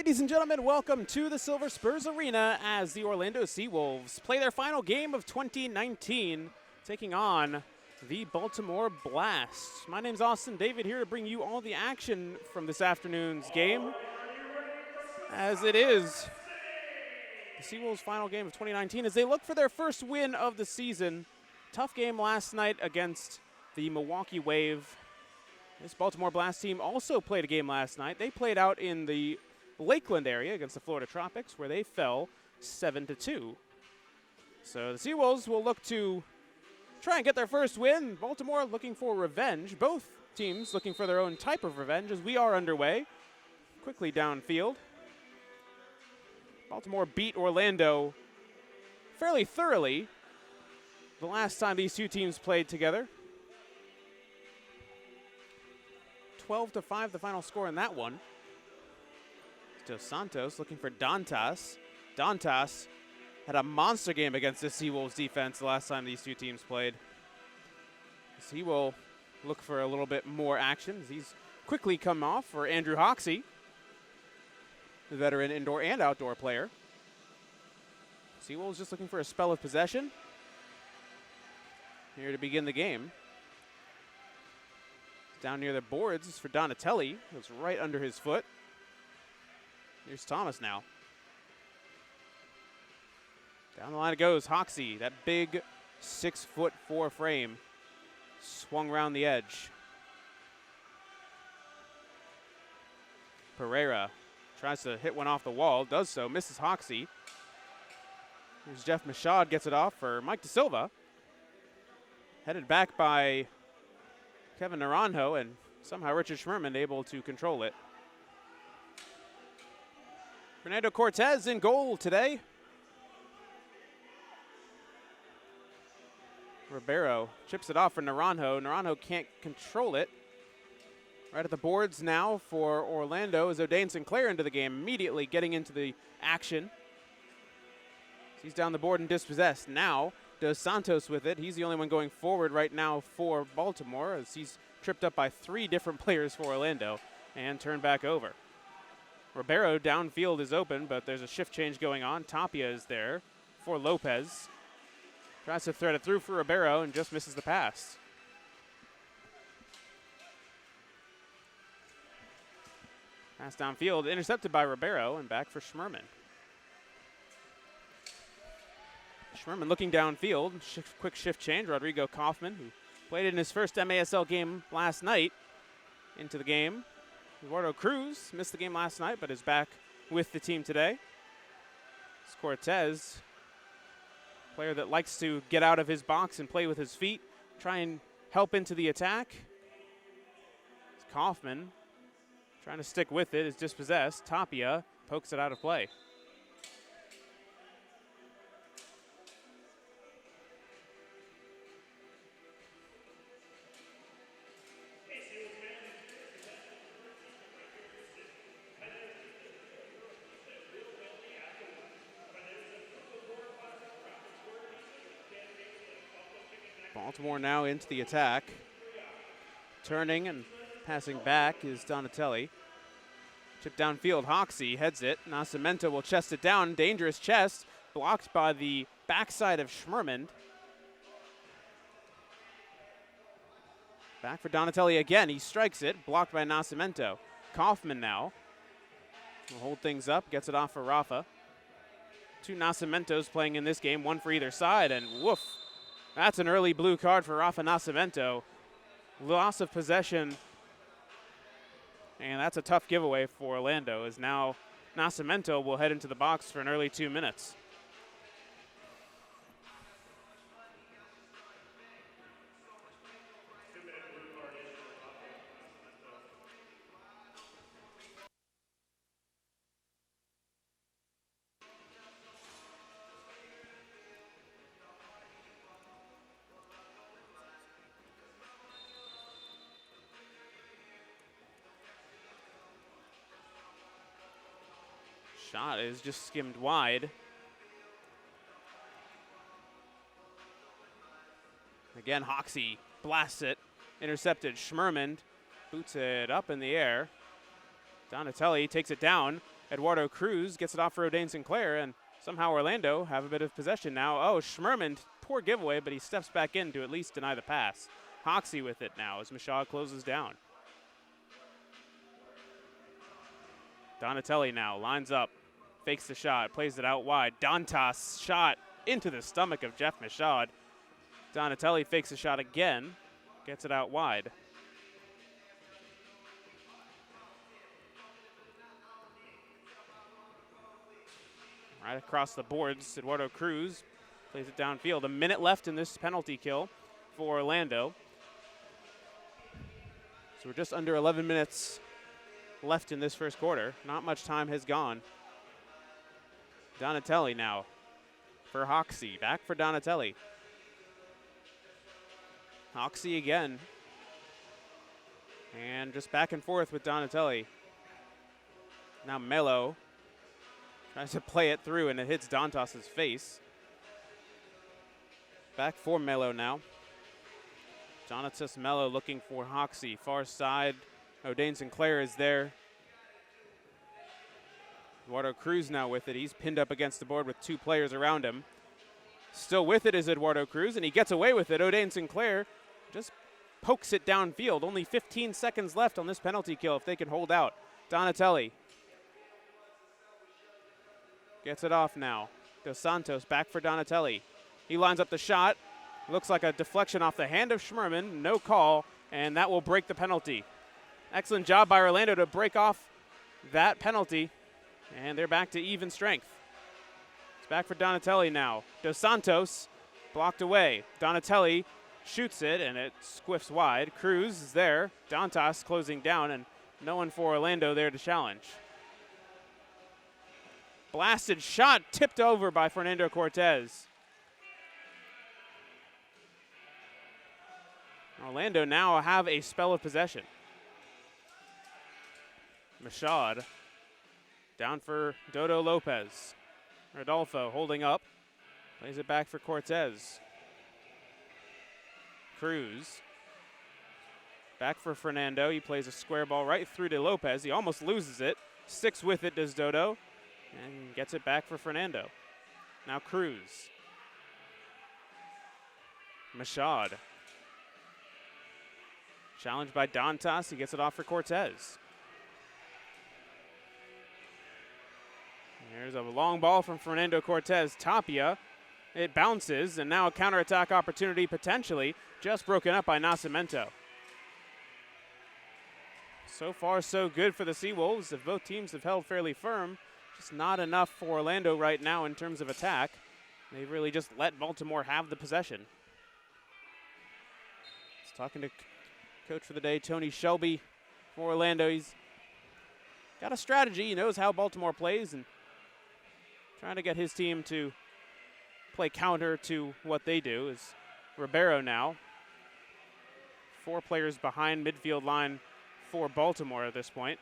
Ladies and gentlemen, welcome to the Silver Spurs Arena as the Orlando SeaWolves play their final game of 2019, taking on the Baltimore Blast. My name's Austin David, here to bring you all the action from this afternoon's game, as it is the SeaWolves' final game of 2019 as they look for their first win of the season. Tough game last night against the Milwaukee Wave. This Baltimore Blast team also played a game last night. They played out in the Lakeland area against the Florida Tropics, where they fell 7-2. So the SeaWolves will look to try and get their first win. Baltimore looking for revenge. Both teams looking for their own type of revenge as we are underway. Quickly downfield. Baltimore beat Orlando fairly thoroughly the last time these two teams played together. 12-5 the final score in that one. Dos Santos looking for Dantas. Dantas had a monster game against the SeaWolves defense the last time these two teams played. So he will look for a little bit more action as he's quickly come off for Andrew Hoxie, the veteran indoor and outdoor player. SeaWolves just looking for a spell of possession here to begin the game. Down near the boards for Donatelli. It's right under his foot. Here's Thomas now. Down the line it goes. Hoxie, that big 6'4" frame, swung around the edge. Pereira tries to hit one off the wall, does so, misses Hoxie. Here's Jeff Machad, gets it off for Mike Da Silva. Headed back by Kevin Naranjo, and somehow Richard Schmerman able to control it. Fernando Cortez in goal today. Ribeiro chips it off for Naranjo. Naranjo can't control it. Right at the boards now for Orlando is O'Dane Sinclair into the game, immediately getting into the action. He's down the board and dispossessed. Now Dos Santos with it. He's the only one going forward right now for Baltimore as he's tripped up by 3 different players for Orlando and turned back over. Ribeiro downfield is open, but there's a shift change going on. Tapia is there for Lopez. Tries to thread it through for Ribeiro and just misses the pass. Pass downfield, intercepted by Ribeiro, and back for Schmerman. Schmerman looking downfield, quick shift change. Rodrigo Kaufman, who played in his first MASL game last night, into the game. Eduardo Cruz missed the game last night, but is back with the team today. It's Cortez, player that likes to get out of his box and play with his feet, try and help into the attack. It's Kaufman trying to stick with it, is dispossessed. Tapia pokes it out of play. Baltimore now into the attack. Turning and passing back is Donatelli. Chip downfield, Hoxie heads it. Nascimento will chest it down. Dangerous chest, blocked by the backside of Schmerman. Back for Donatelli again. He strikes it, blocked by Nascimento. Kaufman now will hold things up, gets it off for Rafa. 2 Nascimentos playing in this game, 1 for either side, and woof. That's an early blue card for Rafa Nascimento. Loss of possession. And that's a tough giveaway for Orlando, as now Nascimento will head into the box for an early 2 minutes. Shot is just skimmed wide. Again, Hoxie blasts it. Intercepted. Schmerman boots it up in the air. Donatelli takes it down. Eduardo Cruz gets it off for O'Dane Sinclair, and somehow Orlando have a bit of possession now. Oh, Schmerman, poor giveaway, but he steps back in to at least deny the pass. Hoxie with it now as Michaud closes down. Donatelli now lines up, fakes the shot, plays it out wide. Dantas shot into the stomach of Jeff Michaud. Donatelli fakes the shot again, gets it out wide. Right across the boards, Eduardo Cruz plays it downfield. A minute left in this penalty kill for Orlando. So we're just under 11 minutes left in this first quarter. Not much time has gone. Donatelli now for Hoxie. Back for Donatelli. Hoxie again. And just back and forth with Donatelli. Now Melo tries to play it through, and it hits Dantas' face. Back for Melo now. Donatas Melo looking for Hoxie. Far side. O'Dane Sinclair is there. Eduardo Cruz now with it. He's pinned up against the board with two players around him. Still with it is Eduardo Cruz, and he gets away with it. O'Dane Sinclair just pokes it downfield. Only 15 seconds left on this penalty kill if they can hold out. Donatelli gets it off now. Dos Santos back for Donatelli. He lines up the shot. Looks like a deflection off the hand of Schmerman. No call, and that will break the penalty. Excellent job by Orlando to break off that penalty, and they're back to even strength. It's back for Donatelli now. Dos Santos blocked away. Donatelli shoots it, and it squiffs wide. Cruz is there. Dantas closing down, and no one for Orlando there to challenge. Blasted shot tipped over by Fernando Cortez. Orlando now have a spell of possession. Michaud down for Dodo Lopez. Rodolfo holding up. Plays it back for Cortez. Cruz. Back for Fernando. He plays a square ball right through to Lopez. He almost loses it. Sticks with it, does Dodo. And gets it back for Fernando. Now Cruz. Michaud. Challenged by Dantas. He gets it off for Cortez. There's a long ball from Fernando Cortez. Tapia. It bounces, and now a counterattack opportunity potentially. Just broken up by Nascimento. So far, so good for the SeaWolves. If both teams have held fairly firm, just not enough for Orlando right now in terms of attack. They've really just let Baltimore have the possession. Just talking to coach for the day, Tony Shelby, for Orlando. He's got a strategy. He knows how Baltimore plays and trying to get his team to play counter to what they do. Is Ribeiro now. 4 players behind midfield line for Baltimore at this point.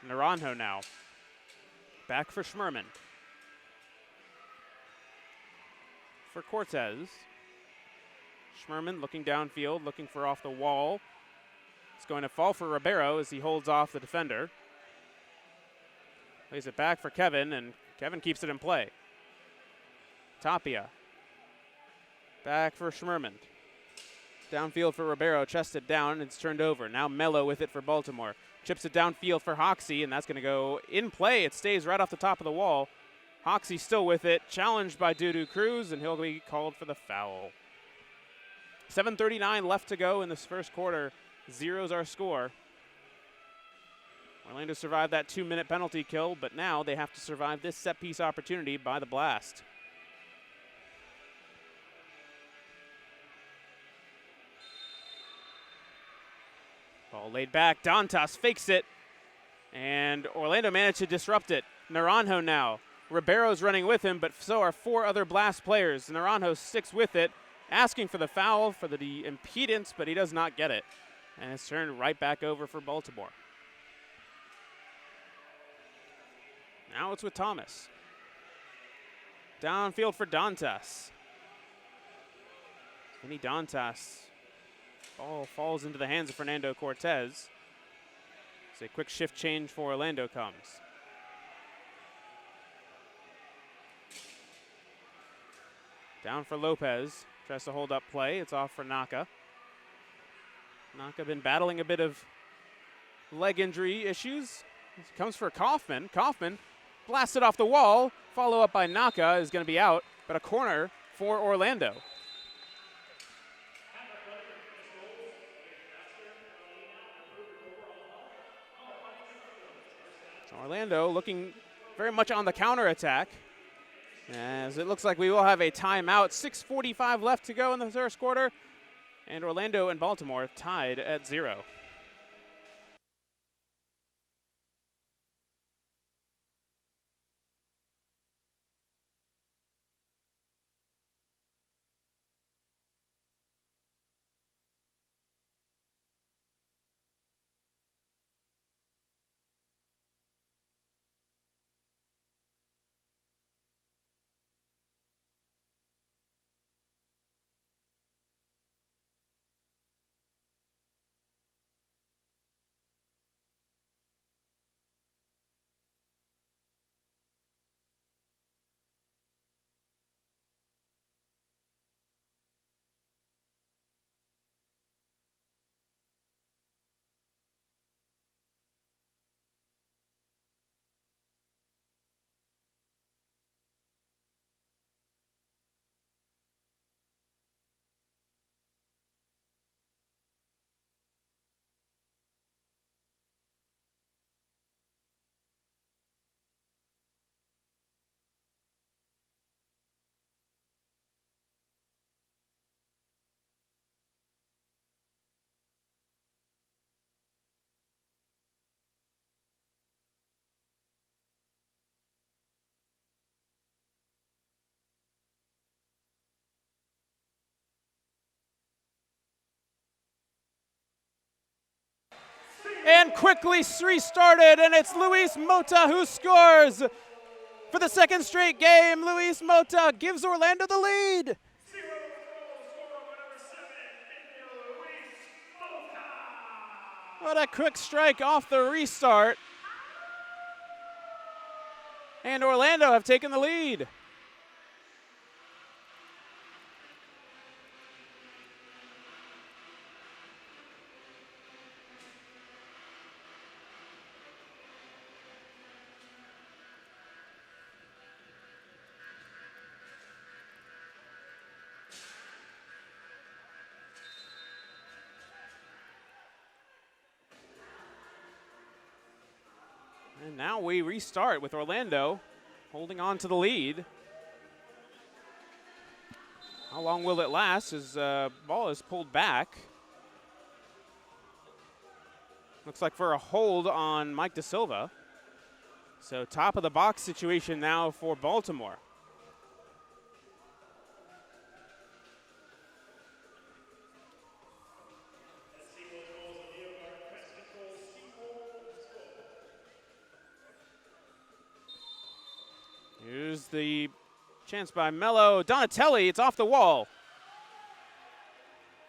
Naranjo now. Back for Schmerman. For Cortez. Schmerman looking downfield, looking for off the wall. It's going to fall for Ribeiro as he holds off the defender. Plays it back for Kevin, and Kevin keeps it in play. Tapia. Back for Schmerman. Downfield for Ribeiro, chested down, it's turned over. Now Melo with it for Baltimore. Chips it downfield for Hoxie, and that's going to go in play. It stays right off the top of the wall. Hoxie still with it, challenged by Dudu Cruz, and he'll be called for the foul. 7:39 left to go in this first quarter. 0's our score. Orlando survived that 2-minute penalty kill, but now they have to survive this set-piece opportunity by the Blast. Ball laid back. Dantas fakes it, and Orlando managed to disrupt it. Naranjo now. Ribeiro's running with him, but so are 4 other Blast players. Naranjo sticks with it, asking for the foul for the impedance, but he does not get it. And it's turned right back over for Baltimore. Now it's with Thomas. Downfield for Dantas. Vinny Dantas. Ball falls into the hands of Fernando Cortez. It's a quick shift change for Orlando comes. Down for Lopez. Tries to hold up play. It's off for Naka. Naka been battling a bit of leg injury issues. Comes for Kaufman. Kaufman blasted off the wall. Follow up by Naka is going to be out, but a corner for Orlando. So Orlando looking very much on the counterattack, as it looks like we will have a timeout. 6:45 left to go in the first quarter, and Orlando and Baltimore tied at 0. And quickly restarted, and it's Luis Mota who scores. For the second straight game, Luis Mota gives Orlando the lead. What a quick strike off the restart. And Orlando have taken the lead. And now we restart with Orlando holding on to the lead. How long will it last as ball is pulled back? Looks like for a hold on Mike Da Silva. So top of the box situation now for Baltimore. Here's the chance by Mello. Donatelli, it's off the wall.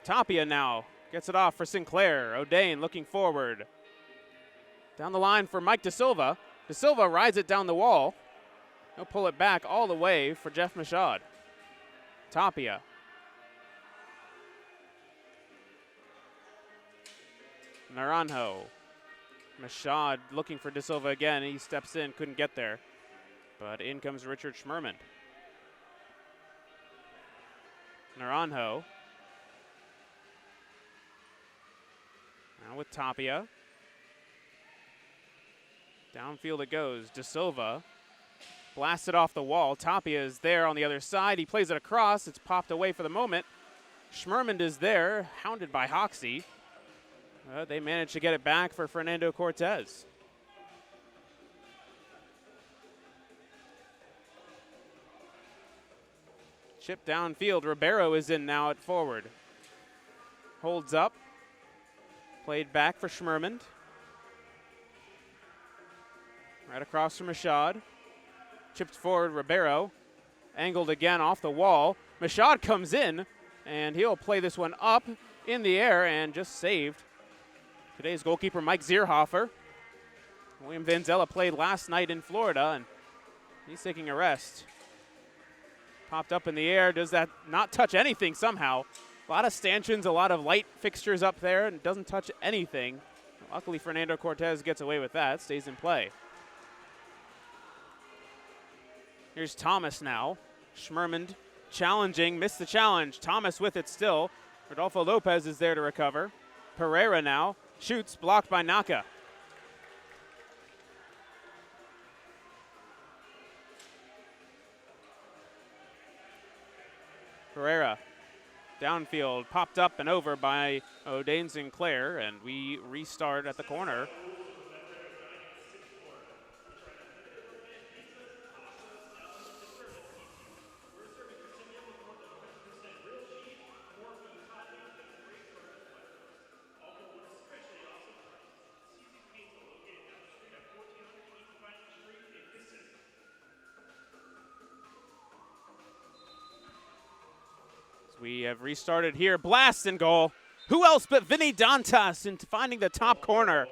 Tapia now gets it off for Sinclair. O'Dane looking forward. Down the line for Mike Da Silva. Da Silva rides it down the wall. He'll pull it back all the way for Jeff Michaud. Tapia. Naranjo. Michaud looking for Da Silva again. He steps in, couldn't get there. But in comes Richard Schmerman. Naranjo. Now with Tapia. Downfield it goes. Da Silva blasted off the wall. Tapia is there on the other side. He plays it across. It's popped away for the moment. Schmerman is there, hounded by Hoxie. They managed to get it back for Fernando Cortez. Chip downfield. Ribeiro is in now at forward. Holds up. Played back for Schmerman. Right across from Michaud. Chipped forward, Ribeiro. Angled again off the wall. Michaud comes in, and he'll play this one up in the air and just saved. Today's goalkeeper, Mike Zierhofer. William Vanzella played last night in Florida, and he's taking a rest. Popped up in the air. Does that not touch anything somehow? A lot of stanchions, a lot of light fixtures up there, and doesn't touch anything. Luckily, Fernando Cortez gets away with that. Stays in play. Here's Thomas now. Schmerman challenging, missed the challenge. Thomas with it still. Rodolfo Lopez is there to recover. Pereira now shoots, blocked by Naka. Pereira downfield, popped up and over by O'Dane Sinclair, and we restart at the corner. We have restarted here. Blast and goal. Who else but Vinny Dantas into finding the top corner.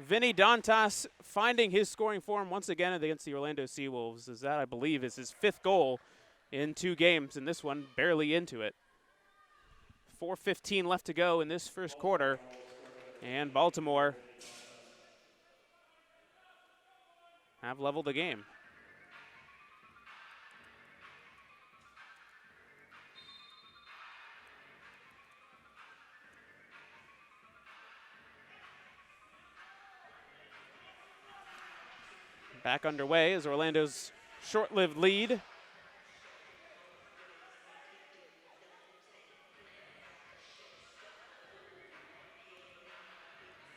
Vinny Dantas finding his scoring form once again against the Orlando SeaWolves, as that, I believe, is his 5th goal in 2 games, and this one barely into it. 4:15 left to go in this first quarter, and Baltimore have leveled the game. Back underway is Orlando's short-lived lead.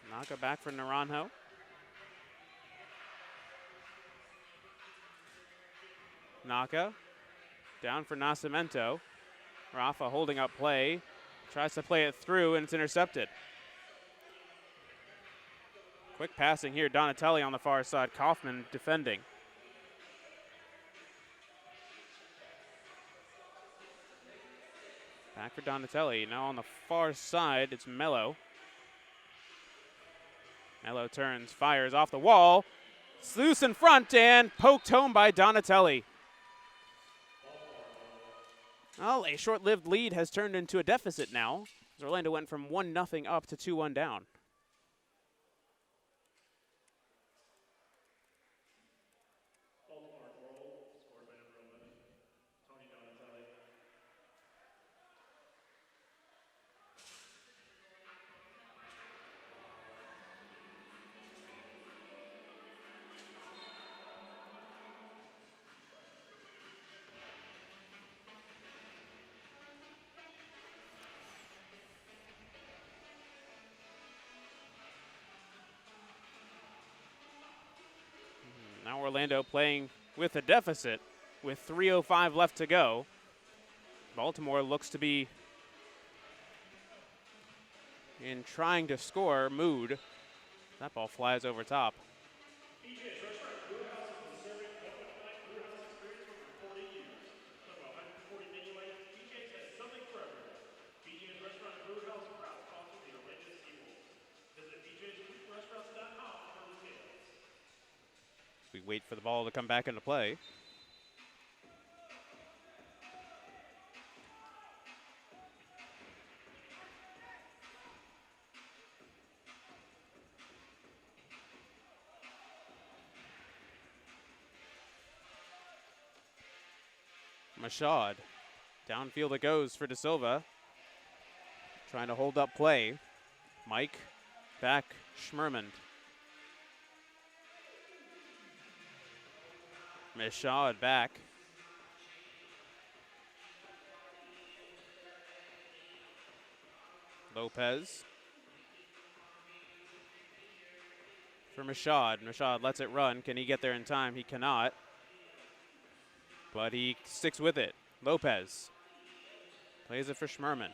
Naka back for Naranjo. Naka down for Nascimento. Rafa holding up play. Tries to play it through, and it's intercepted. Quick passing here, Donatelli on the far side, Kaufman defending. Back for Donatelli, now on the far side, it's Mello. Mello turns, fires off the wall. It's loose in front and poked home by Donatelli. Well, a short-lived lead has turned into a deficit now, as Orlando went from 1-0 up to 2-1 down. Now Orlando playing with a deficit with 3:05 left to go. Baltimore looks to be in trying to score mood. That ball flies over top. BJ's Restaurant and Brew House has been serving coconut brew house experience for over 40 years. With over 140 menu items, BJ's has something for everyone. BJ's Restaurant and Brew House, proud sponsor of the Orlando SeaWolves. Visit bjsrestaurants.com for details. We wait for the ball to come back into play. Mashad. Downfield it goes for De Silva. Trying to hold up play. Mike back, Schmerman. Mashad back. Lopez. For Mashad. Mashad lets it run. Can he get there in time? He cannot. But he sticks with it. Lopez plays it for Schmerman.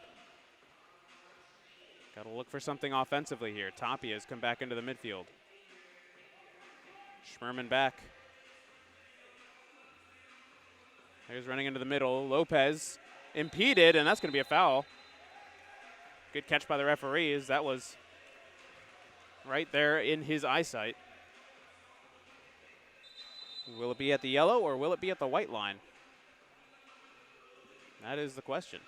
Got to look for something offensively here. Tapia has come back into the midfield. Schmerman back. Here's running into the middle. Lopez impeded, and that's going to be a foul. Good catch by the referee, as that was right there in his eyesight. Will it be at the yellow or will it be at the white line? That is the question.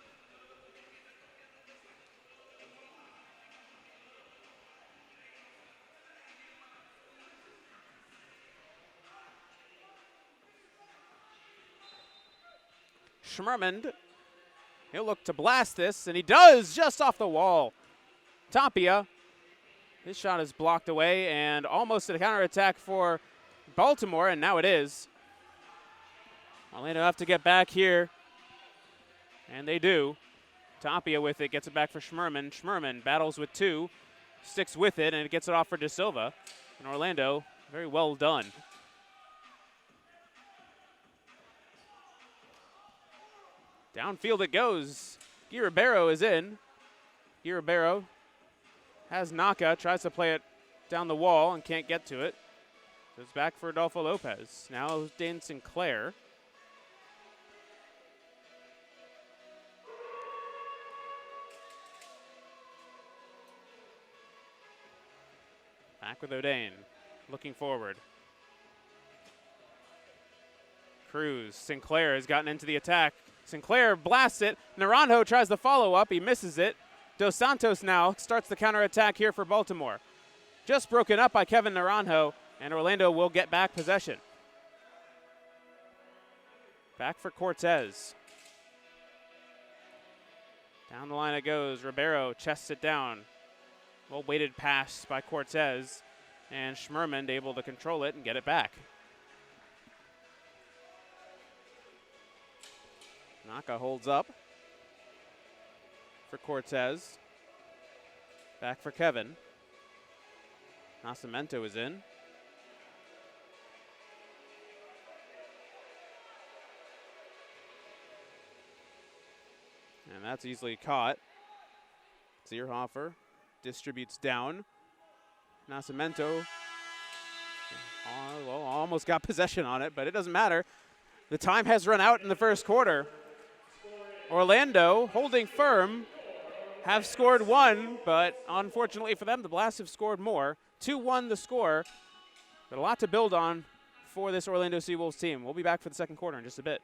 Schmermond, he'll look to blast this, and he does, just off the wall. Tapia, his shot is blocked away, and almost a counterattack for Baltimore, and now it is. Orlando have to get back here, and they do. Tapia with it, gets it back for Schmerman. Schmerman battles with two, sticks with it, and it gets it off for De Silva. And Orlando, very well done. Downfield it goes. Guy Ribeiro is in. Guy Ribeiro has Naka, tries to play it down the wall and can't get to it. So it's back for Adolfo Lopez. Now Dane Sinclair. Back with O'Dane, looking forward. Cruz, Sinclair has gotten into the attack. Sinclair blasts it. Naranjo tries the follow-up. He misses it. Dos Santos now starts the counterattack here for Baltimore. Just broken up by Kevin Naranjo, and Orlando will get back possession. Back for Cortez. Down the line it goes. Ribeiro chests it down. Well-weighted pass by Cortez, and Schmerman able to control it and get it back. Naka holds up for Cortez. Back for Kevin. Nascimento is in. And that's easily caught. Zierhofer distributes down. Nascimento almost got possession on it, but it doesn't matter. The time has run out in the first quarter. Orlando, holding firm, have scored one, but unfortunately for them, the Blasts have scored more. 2-1 the score, but a lot to build on for this Orlando SeaWolves team. We'll be back for the second quarter in just a bit.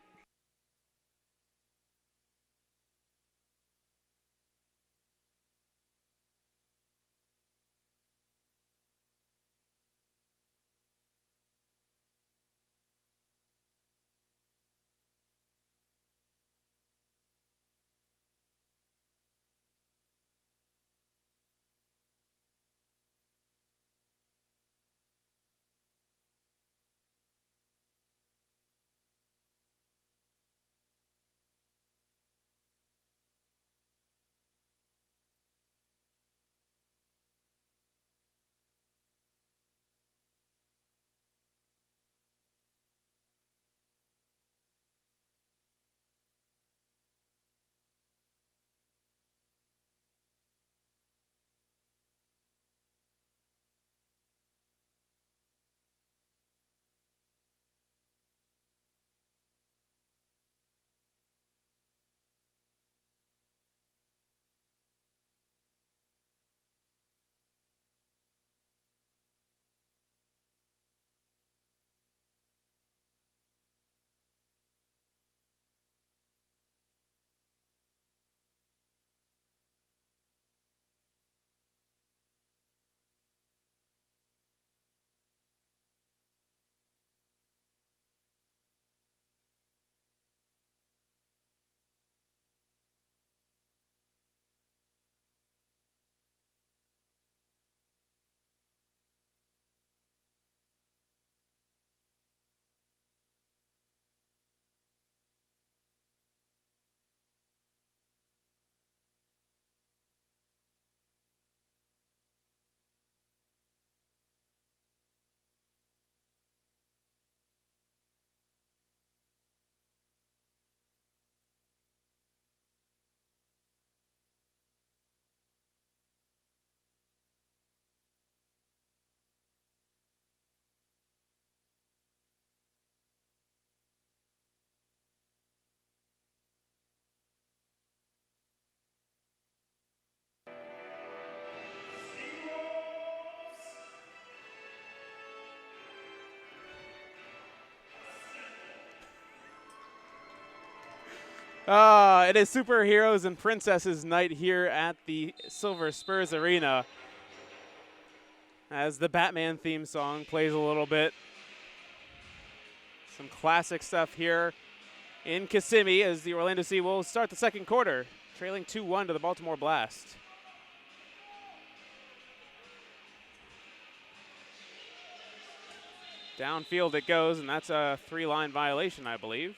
It is Superheroes and Princesses night here at the Silver Spurs Arena as the Batman theme song plays a little bit. Some classic stuff here in Kissimmee as the Orlando SeaWolves start the second quarter, trailing 2-1 to the Baltimore Blast. Downfield it goes, and that's a 3-line violation, I believe.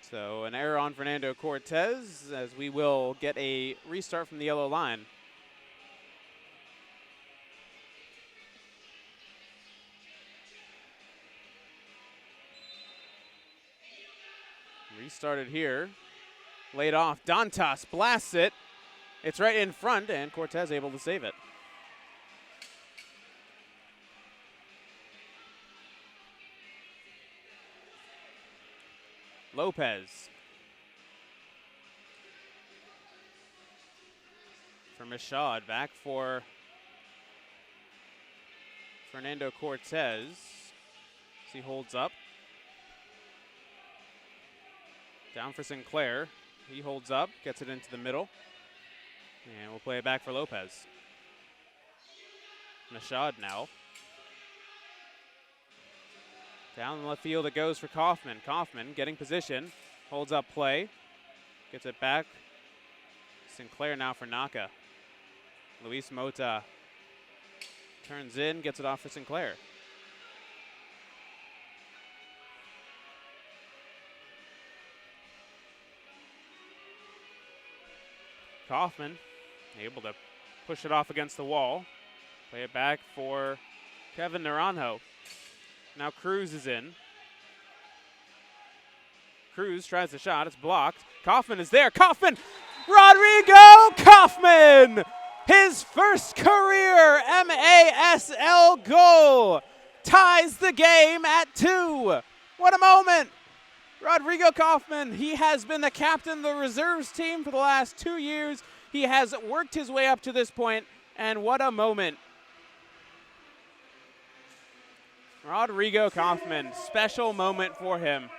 So an error on Fernando Cortez as we will get a restart from the yellow line. Restarted here. Laid off. Dantas blasts it. It's right in front, and Cortez able to save it. Lopez. For Michaud. Back for Fernando Cortez. As he holds up. Down for Sinclair. He holds up, gets it into the middle. And we'll play it back for Lopez. Michaud now. Down the left field it goes for Kaufman. Kaufman getting position, holds up play, gets it back. Sinclair now for Naka. Luis Mota turns in, gets it off for Sinclair. Kaufman able to push it off against the wall. Play it back for Kevin Naranjo. Now Cruz is in. Cruz tries the shot. It's blocked. Kaufman is there. Kaufman! Rodrigo Kaufman! His first career MASL goal ties the game at 2. What a moment! Rodrigo Kaufman, he has been the captain of the reserves team for the last 2 years. He has worked his way up to this point, and what a moment. Rodrigo Kaufman, special moment for him.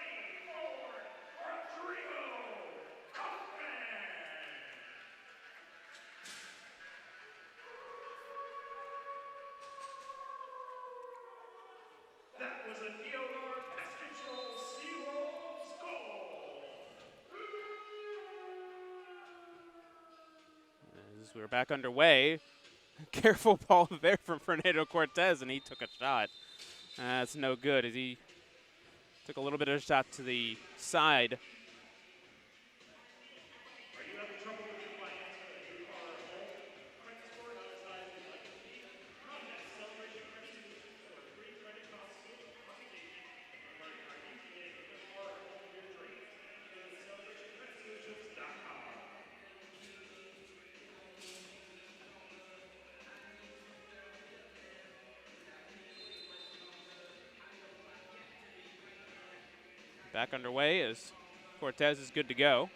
That was a Theodore pest control SeaWolves goal. As we're back underway, careful ball there from Fernando Cortez, and he took a shot. That's no good as he took a little bit of a shot to the side. Are you having trouble with your finance with a new car or home? Credit score not as high as you'd like it to be? Contact Celebration Credit Solutions for a free credit consultation and learn how you can get the car or home of your dreams. Go to celebrationcreditsolutions.com. Back underway as Cortez is good to go.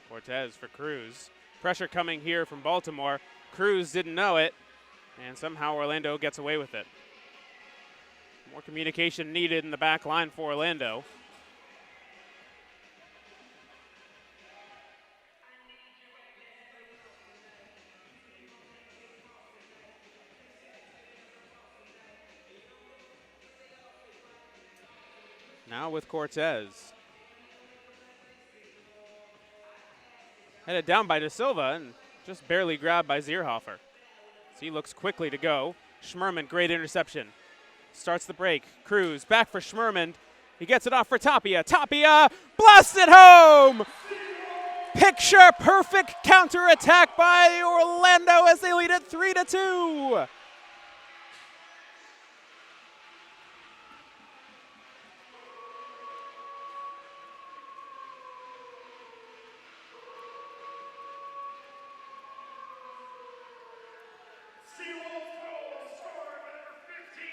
Cortez for Cruz. Pressure coming here from Baltimore. Cruz didn't know it, and somehow Orlando gets away with it. More communication needed in the back line for Orlando. Now with Cortez. Headed down by De Silva and just barely grabbed by Zierhofer. So he looks quickly to go. Schmerman, great interception. Starts the break. Cruz back for Schmerman. He gets it off for Tapia. Tapia blasts it home! Picture perfect counterattack by Orlando as they lead it 3-2. SeaWolves goal scored by number 15,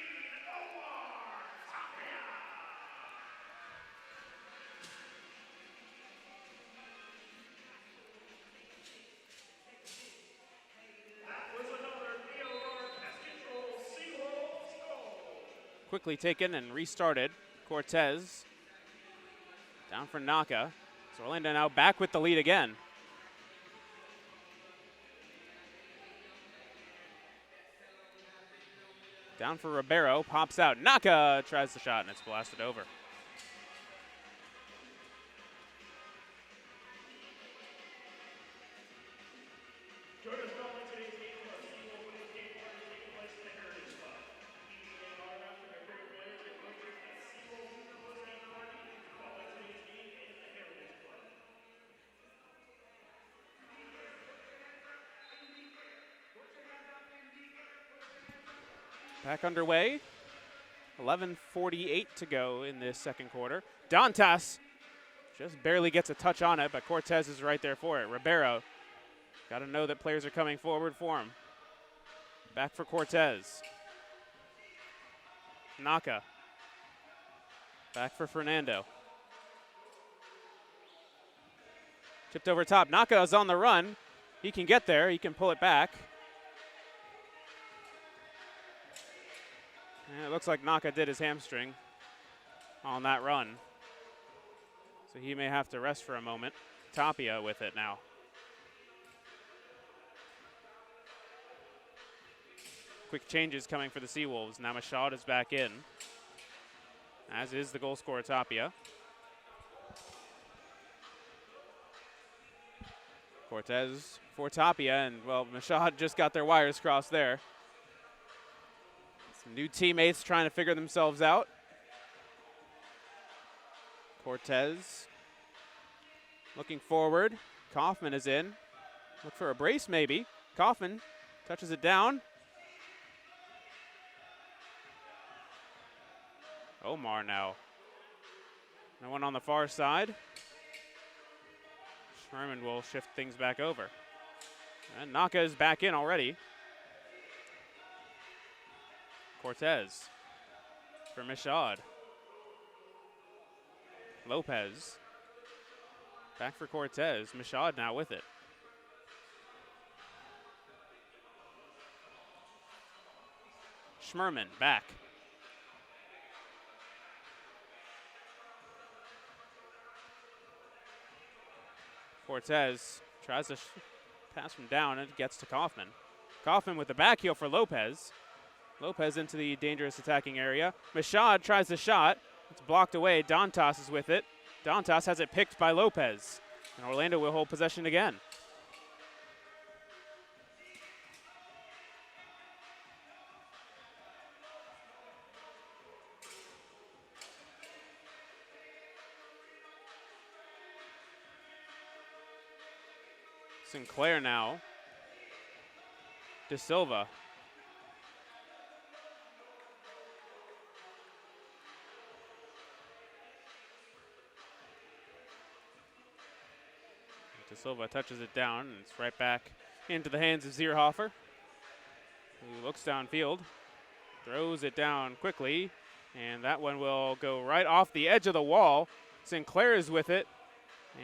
Omar Tapia. quickly taken and restarted. Cortez down for Naka. So Orlando now back with the lead again. Down for Ribeiro, pops out. Naka tries the shot and it's blasted over. Join us now in today's game for our SeaWolves women's game party taking place at the Heritage Club. Keeping in autographs of their favorite players and coaches at SeaWolves women's game party following today's game in the Heritage Club. Back underway. 11:48 to go in this second quarter. Dantas just barely gets a touch on it, but Cortez is right there for it. Ribeiro, got to know that players are coming forward for him. Back for Cortez. Naka. Back for Fernando. Chipped over top. Naka is on the run. He can get there. He can pull it back. And it looks like Naka did his hamstring on that run. So he may have to rest for a moment. Tapia with it now. Quick changes coming for the SeaWolves. Now Mashad is back in, as is the goal scorer Tapia. Cortez for Tapia, and well, Mashad just got their wires crossed there. Some new teammates trying to figure themselves out. Cortez looking forward. Kaufman is in. Look for a brace maybe. Kaufman touches it down. Omar now. No one on the far side. Sherman will shift things back over. And Naka is back in already. Cortez for Mishad. Lopez. Back for Cortez. Mishad now with it. Schmerman back. Cortez tries to pass from down and gets to Kaufman. Kaufman with the back heel for Lopez. Lopez into the dangerous attacking area. Mashad tries the shot. It's blocked away. Dantas is with it. Dantas has it picked by Lopez. And Orlando will hold possession again. Sinclair now. De Silva. De Silva touches it down, and it's right back into the hands of Zierhofer, who looks downfield, throws it down quickly, and that one will go right off the edge of the wall. Sinclair is with it,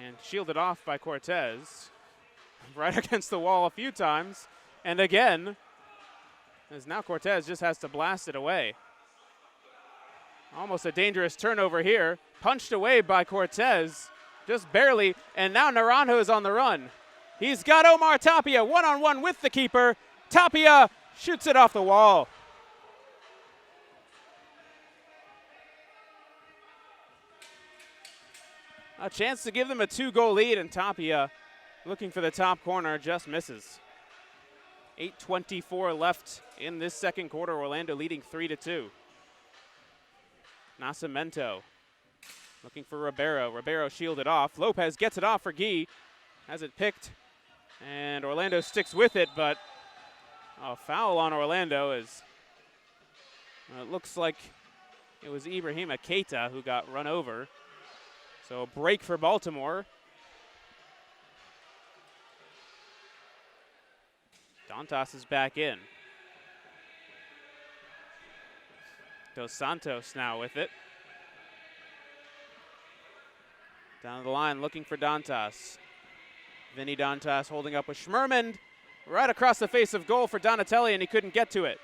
and shielded off by Cortez. Right against the wall a few times, and again, as now Cortez just has to blast it away. Almost a dangerous turnover here, punched away by Cortez, just barely, and now Naranjo is on the run. He's got Omar Tapia one-on-one with the keeper. Tapia shoots it off the wall. A chance to give them a 2-goal lead, and Tapia looking for the top corner, just misses. 8:24 left in this second quarter. Orlando leading 3-2. Nascimento looking for Ribeiro. Ribeiro shielded off. Lopez gets it off for Guy. Has it picked. And Orlando sticks with it, but a foul on Orlando is, it looks like it was Ibrahima Keita who got run over. So a break for Baltimore. Dantas is back in. Dos Santos now with it. Down the line looking for Dantas. Vinny Dantas holding up with Schmerman. Right across the face of goal for Donatelli, and he couldn't get to it.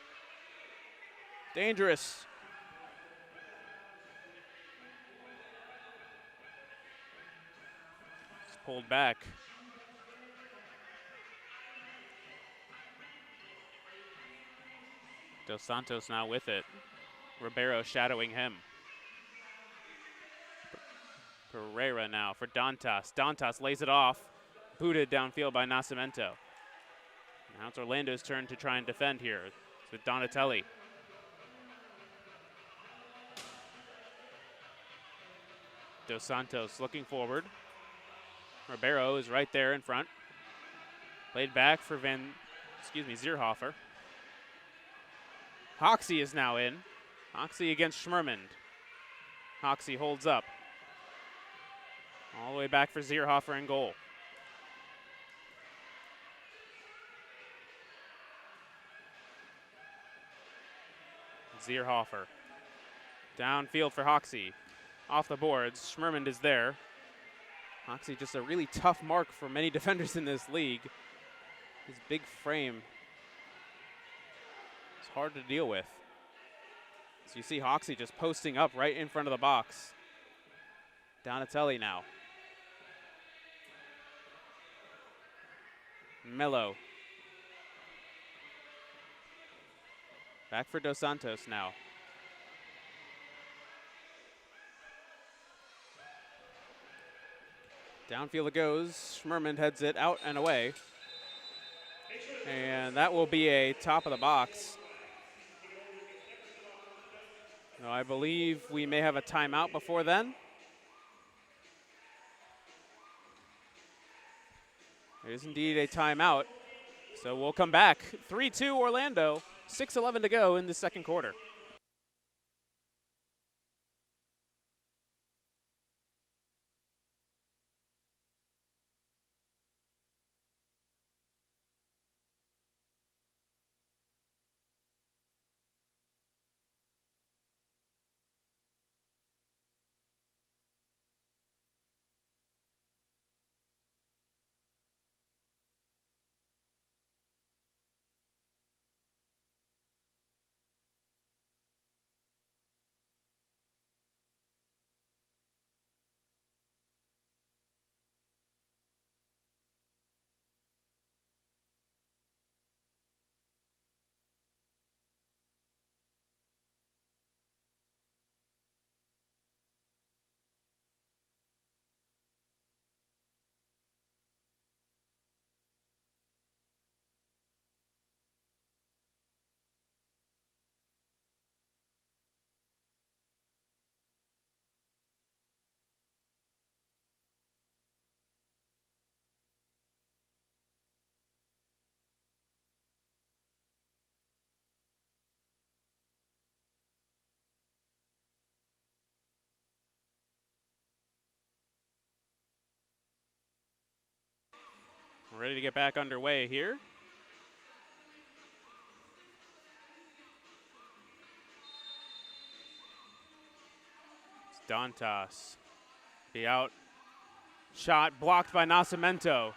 Dangerous pulled back. Dos Santos now with it. Ribeiro shadowing him. Pereira now for Dantas. Dantas lays it off. Booted downfield by Nascimento. Now it's Orlando's turn to try and defend here. It's with Donatelli. Dos Santos looking forward. Ribeiro is right there in front. Played back for Zierhofer. Hoxie is now in. Hoxie against Schmermond. Hoxie holds up. All the way back for Zierhofer in goal. Zierhofer. Downfield for Hoxie. Off the boards. Schmermond is there. Hoxie just a really tough mark for many defenders in this league. His big frame is hard to deal with. So you see Hoxie just posting up right in front of the box. Donatelli now. Mello. Back for Dos Santos now. Downfield it goes. Schmermond heads it out and away. And that will be a top of the box. No, I believe we may have a timeout before then. There is indeed a timeout. So we'll come back. 3-2 Orlando. 6:11 to go in the second quarter. We're ready to get back underway here. It's Dantas. Be out. Shot blocked by Nascimento.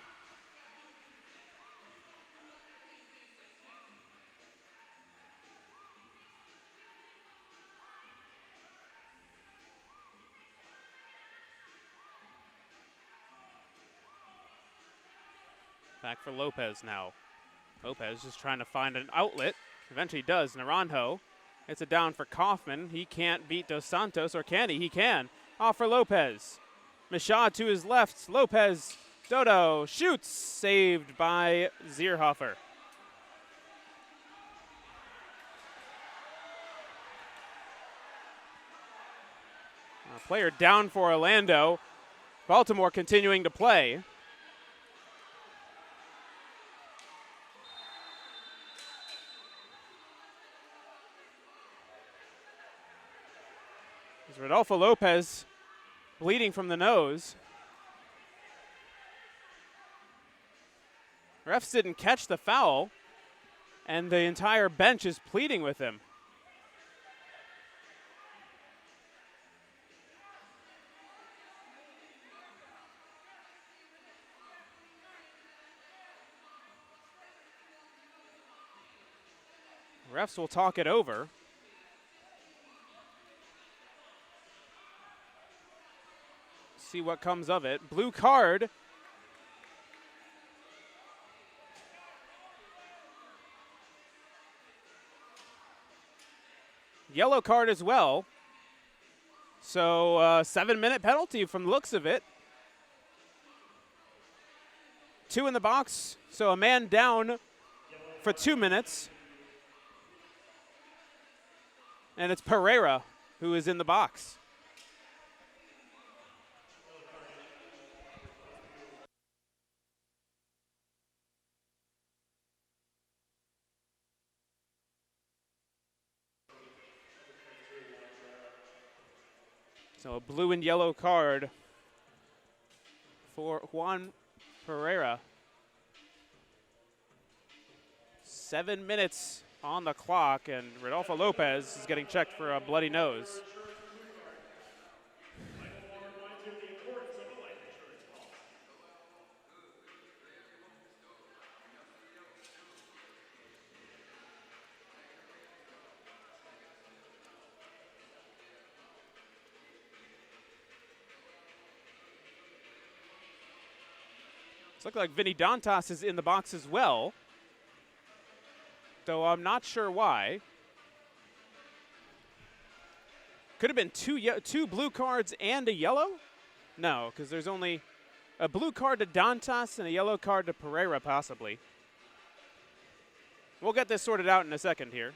Back for Lopez now. Lopez just trying to find an outlet. Eventually does. Naranjo. It's a down for Kaufman. He can't beat Dos Santos, or can he? He can. Off for Lopez. Michaud to his left. Lopez. Dodo shoots. Saved by Zierhofer. A player down for Orlando. Baltimore continuing to play. Rodolfo Lopez bleeding from the nose. Refs didn't catch the foul, and the entire bench is pleading with him. Refs will talk it over. See what comes of it. Blue card Yellow card as well. So 7-minute penalty from the looks of it. 2 in the box, so a man down for 2 minutes. And it's Pereira who is in the box. So a blue and yellow card for Juan Pereira. 7 minutes on the clock, and Rodolfo Lopez is getting checked for a bloody nose. It's looking like Vinny Dantas is in the box as well, though I'm not sure why. Could have been two blue cards and a yellow? No, because there's only a blue card to Dantas and a yellow card to Pereira, possibly. We'll get this sorted out in a second here.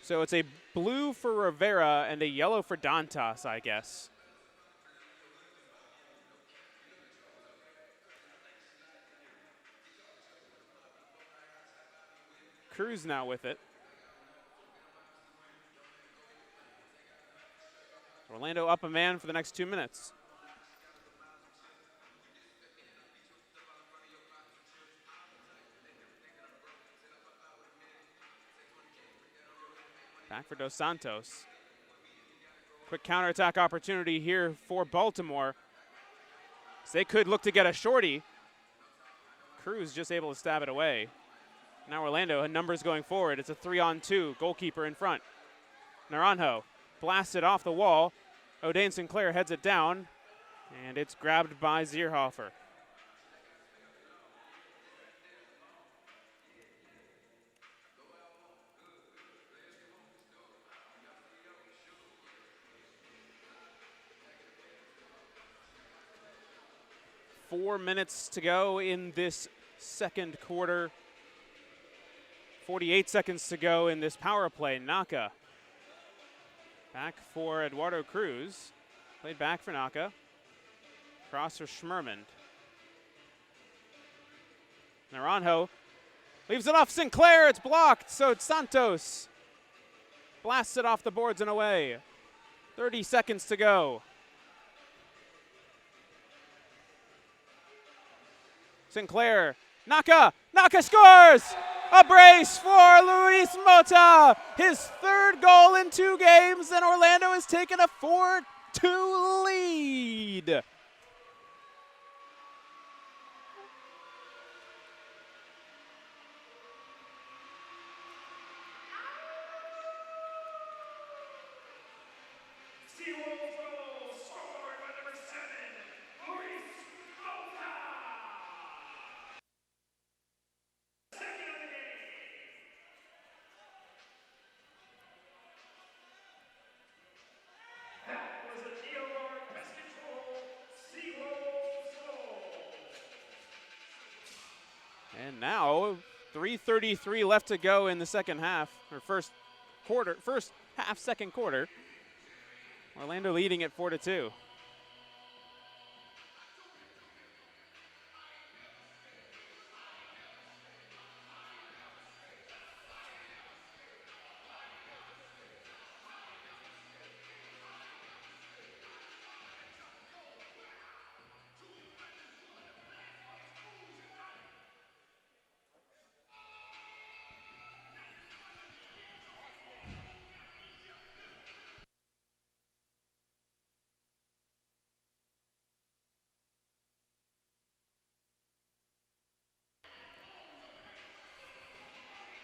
So it's a blue for Rivera and a yellow for Dantas, I guess. Cruz now with it. Orlando up a man for the next 2 minutes. Back for Dos Santos. Quick counterattack opportunity here for Baltimore. So they could look to get a shorty. Cruz just able to stab it away. Now Orlando, numbers going forward. It's a 3-on-2, goalkeeper in front. Naranjo blasted off the wall. O'Dane Sinclair heads it down, and it's grabbed by Zierhofer. Four minutes to go in this second quarter. 48 seconds to go in this power play. Naka back for Eduardo Cruz. Played back for Naka. Cross for Schmerman. Naranjo leaves it off Sinclair. It's blocked, so it's Santos blasts it off the boards and away. 30 seconds to go. Sinclair. Naka scores! A brace for Luis Mota, his third goal in 2 games, and Orlando has taken a 4-2 lead. SeaWolves goal scored by number 7, Luis Mota. Second of the game. That was a Neoguard pest control SeaWolves goal. And now 3:33 left to go in the second half, or first half, second quarter. Orlando leading at 4-2.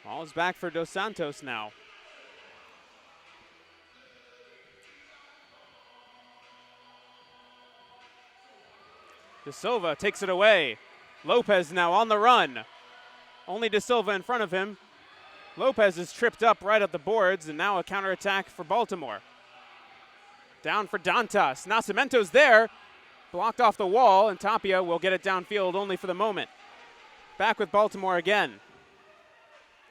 Ball is back for Dos Santos now. De Silva takes it away. Lopez now on the run. Only De Silva in front of him. Lopez is tripped up right at the boards, and now a counterattack for Baltimore. Down for Dantas. Nascimento's there. Blocked off the wall, and Tapia will get it downfield only for the moment. Back with Baltimore again.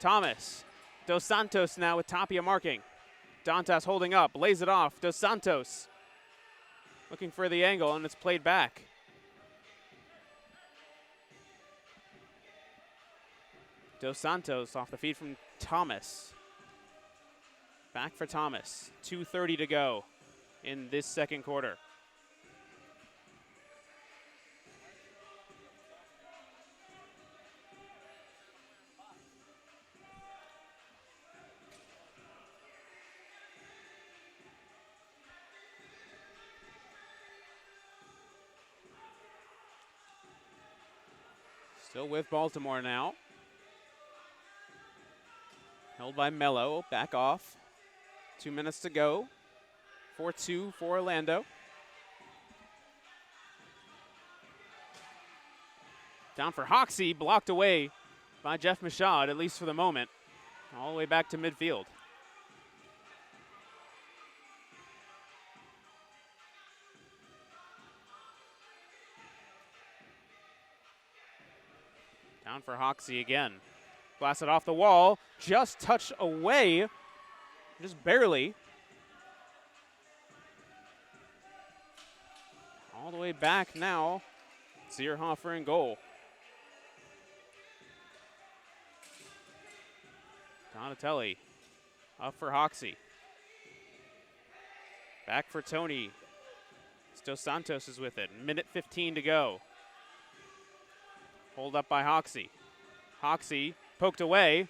Thomas. Dos Santos now with Tapia marking. Dantas holding up, lays it off. Dos Santos looking for the angle, and it's played back. Dos Santos off the feed from Thomas. Back for Thomas. 2:30 to go in this second quarter. Still with Baltimore now. Held by Mello, back off. 2 minutes to go. 4-2 for Orlando. Down for Hoxie, blocked away by Jeff Michaud, at least for the moment. All the way back to midfield. Down for Hoxie again. Blasted off the wall, just touched away, just barely. All the way back now, Zierhofer in goal. Donatelli up for Hoxie. Back for Tony. Dos Santos is with it. Minute 15 to go. Hold up by Hoxie. Hoxie poked away.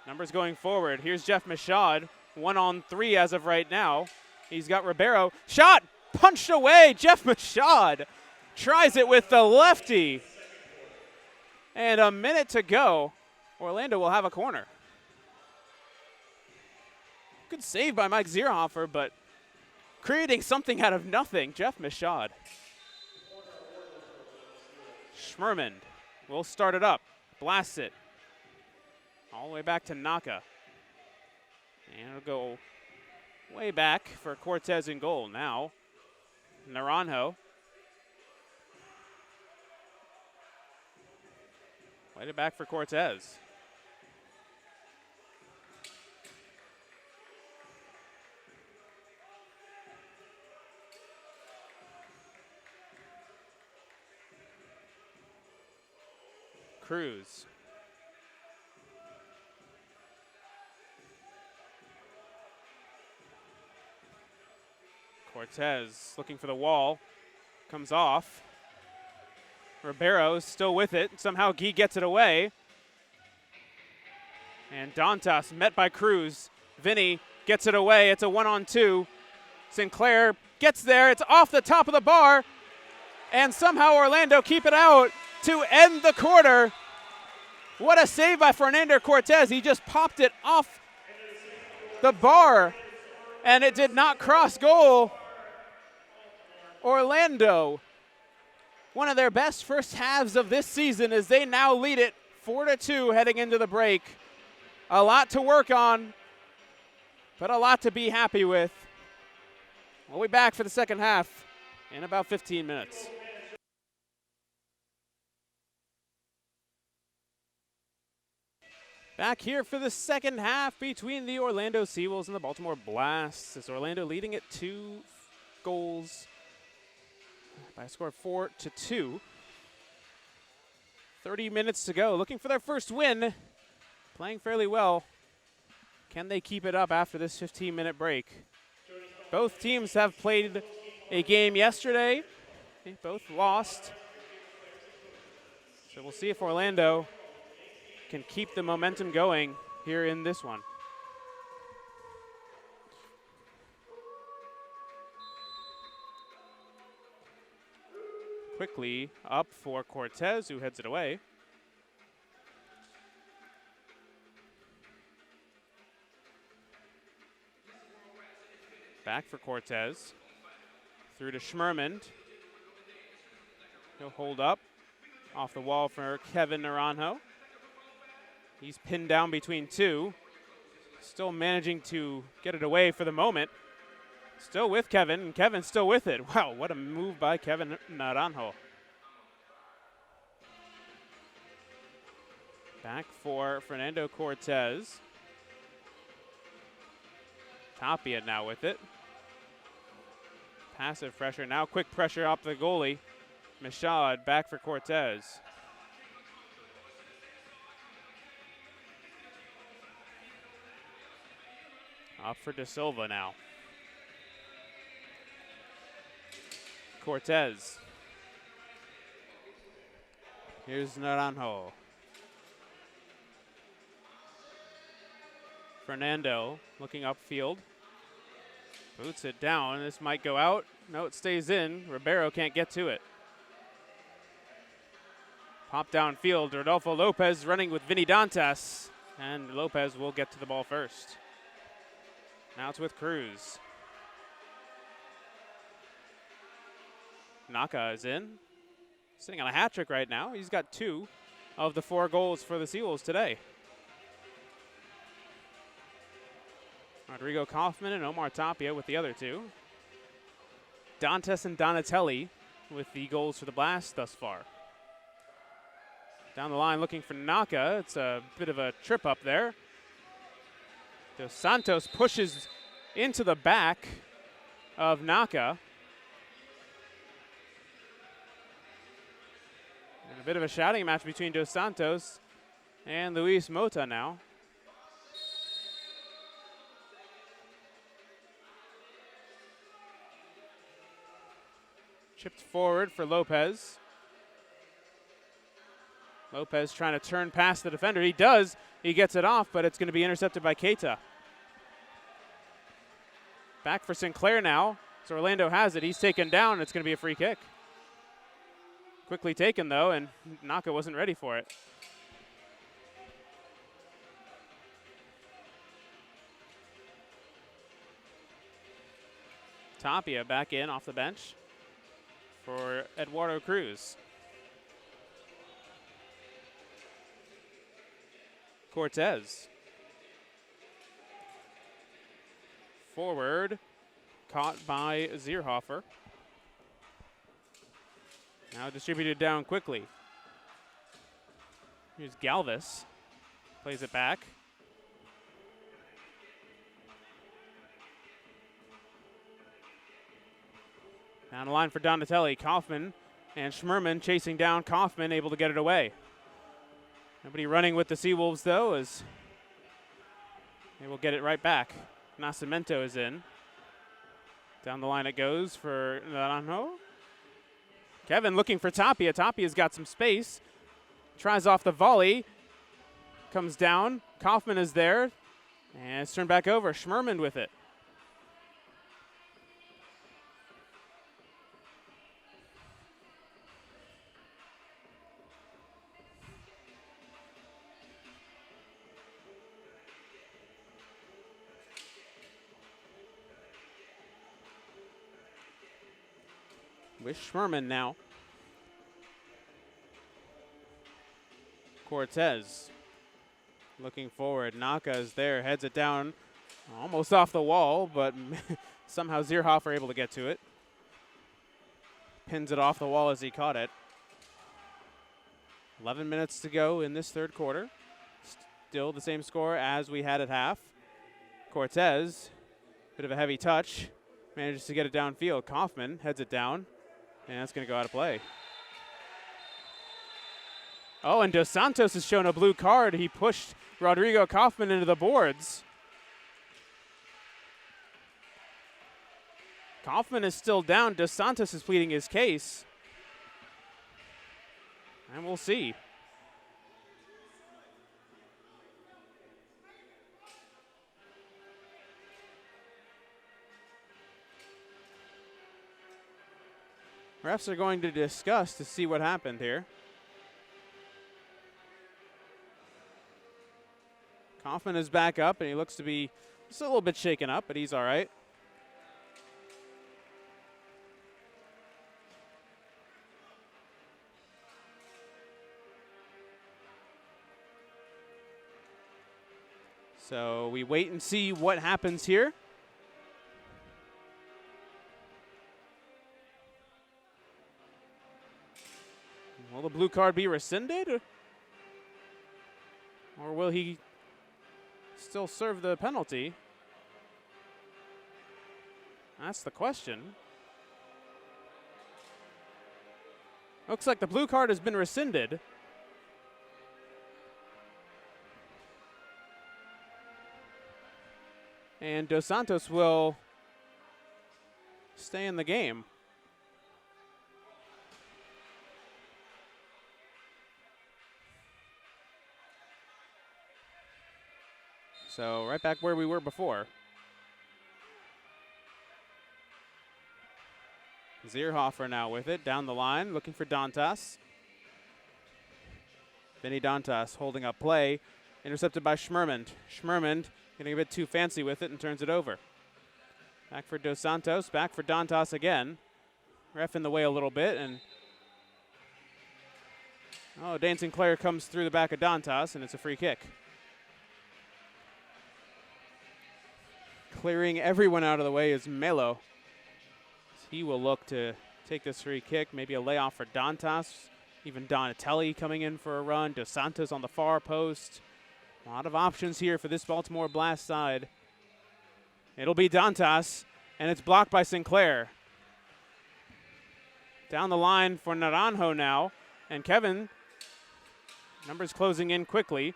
Numbers going forward. Here's Jeff Michaud. 1-on-3 as of right now. He's got Ribeiro. Shot! Punched away. Jeff Michaud tries it with the lefty. And a minute to go. Orlando will have a corner. Good save by Mike Zierhofer, but creating something out of nothing, Jeff Michaud. Schmerman will start it up. Blasts it. All the way back to Naka. And it'll go way back for Cortez in goal. Now, Naranjo. Played it back for Cortez. Cruz. Cortez looking for the wall. Comes off. Ribeiro is still with it. Somehow Guy gets it away. And Dantas met by Cruz. Vinny gets it away. It's a 1-on-2. Sinclair gets there. It's off the top of the bar. And somehow Orlando keep it out to end the quarter. What a save by Fernando Cortez. He just popped it off the bar. And it did not cross goal. Orlando, one of their best first halves of this season, as they now lead it 4-2 heading into the break. A lot to work on, but a lot to be happy with. We'll be back for the second half in about 15 minutes. Back here for the second half between the Orlando SeaWolves and the Baltimore Blast. As Orlando leading it 2 goals by a score of 4-2. 30 minutes to go. Looking for their first win. Playing fairly well. Can they keep it up after this 15-minute break? Both teams have played a game yesterday. They both lost. So we'll see if Orlando can keep the momentum going here in this one. Quickly up for Cortez, who heads it away. Back for Cortez. Through to Schmerman. He'll hold up. Off the wall for Kevin Naranjo. He's pinned down between two. Still managing to get it away for the moment. Still with Kevin, and Kevin's still with it. Wow, what a move by Kevin Naranjo. Back for Fernando Cortez. Tapia now with it. Passive pressure, now quick pressure off the goalie. Michaud back for Cortez. Up for De Silva now. Cortez. Here's Naranjo. Fernando looking upfield. Boots it down. This might go out. No, it stays in. Ribeiro can't get to it. Pop downfield. Rodolfo Lopez running with Vinny Dantas. And Lopez will get to the ball first. Now it's with Cruz. Naka is in. Sitting on a hat trick right now. He's got 2 of the 4 goals for the SeaWolves today. Rodrigo Kaufman and Omar Tapia with the other 2. Dantas and Donatelli with the goals for the Blast thus far. Down the line looking for Naka. It's a bit of a trip up there. Dos Santos pushes into the back of Naka. And a bit of a shouting match between Dos Santos and Luis Mota now. Chipped forward for Lopez. Lopez trying to turn past the defender. He does. He gets it off, but it's going to be intercepted by Keita. Back for Sinclair now. So Orlando has it. He's taken down. It's going to be a free kick. Quickly taken, though, and Naka wasn't ready for it. Tapia back in off the bench for Eduardo Cruz. Cortez. Forward, caught by Zierhofer. Now distributed down quickly. Here's Galvis. Plays it back. Down the line for Donatelli. Kaufman and Schmerman chasing down Kaufman, able to get it away. Nobody running with the SeaWolves, though, as they will get it right back. Nascimento is in. Down the line it goes for Naranjo. Kevin looking for Tapia. Tapia's got some space. Tries off the volley. Comes down. Kaufman is there. And it's turned back over. Schmerman with it. With Schmerman now. Cortez looking forward. Naka is there, heads it down, almost off the wall, but somehow Zierhofer able to get to it. Pins it off the wall as he caught it. 11 minutes to go in this third quarter. Still the same score as we had at half. Cortez, bit of a heavy touch, manages to get it downfield. Kaufman heads it down. And that's going to go out of play. Oh, and Dos Santos has shown a blue card. He pushed Rodrigo Kaufman into the boards. Kaufman is still down. Dos Santos is pleading his case. And we'll see. Refs are going to discuss to see what happened here. Kaufman is back up, and he looks to be just a little bit shaken up, but he's all right. So we wait and see what happens here. Will the blue card be rescinded? Or will he still serve the penalty? That's the question. Looks like the blue card has been rescinded. And Dos Santos will stay in the game. So right back where we were before. Zierhofer now with it, down the line, looking for Dantas. Vinny Dantas holding up play, intercepted by Schmermond. Schmermond getting a bit too fancy with it and turns it over. Back for Dos Santos, back for Dantas again. Ref in the way a little bit, and Dane Sinclair comes through the back of Dantas, and it's a free kick. Clearing everyone out of the way is Melo. He will look to take this free kick, maybe a layoff for Dantas. Even Donatelli coming in for a run. Dos Santos on the far post. A lot of options here for this Baltimore Blast side. It'll be Dantas, and it's blocked by Sinclair. Down the line for Naranjo now, and Kevin, numbers closing in quickly.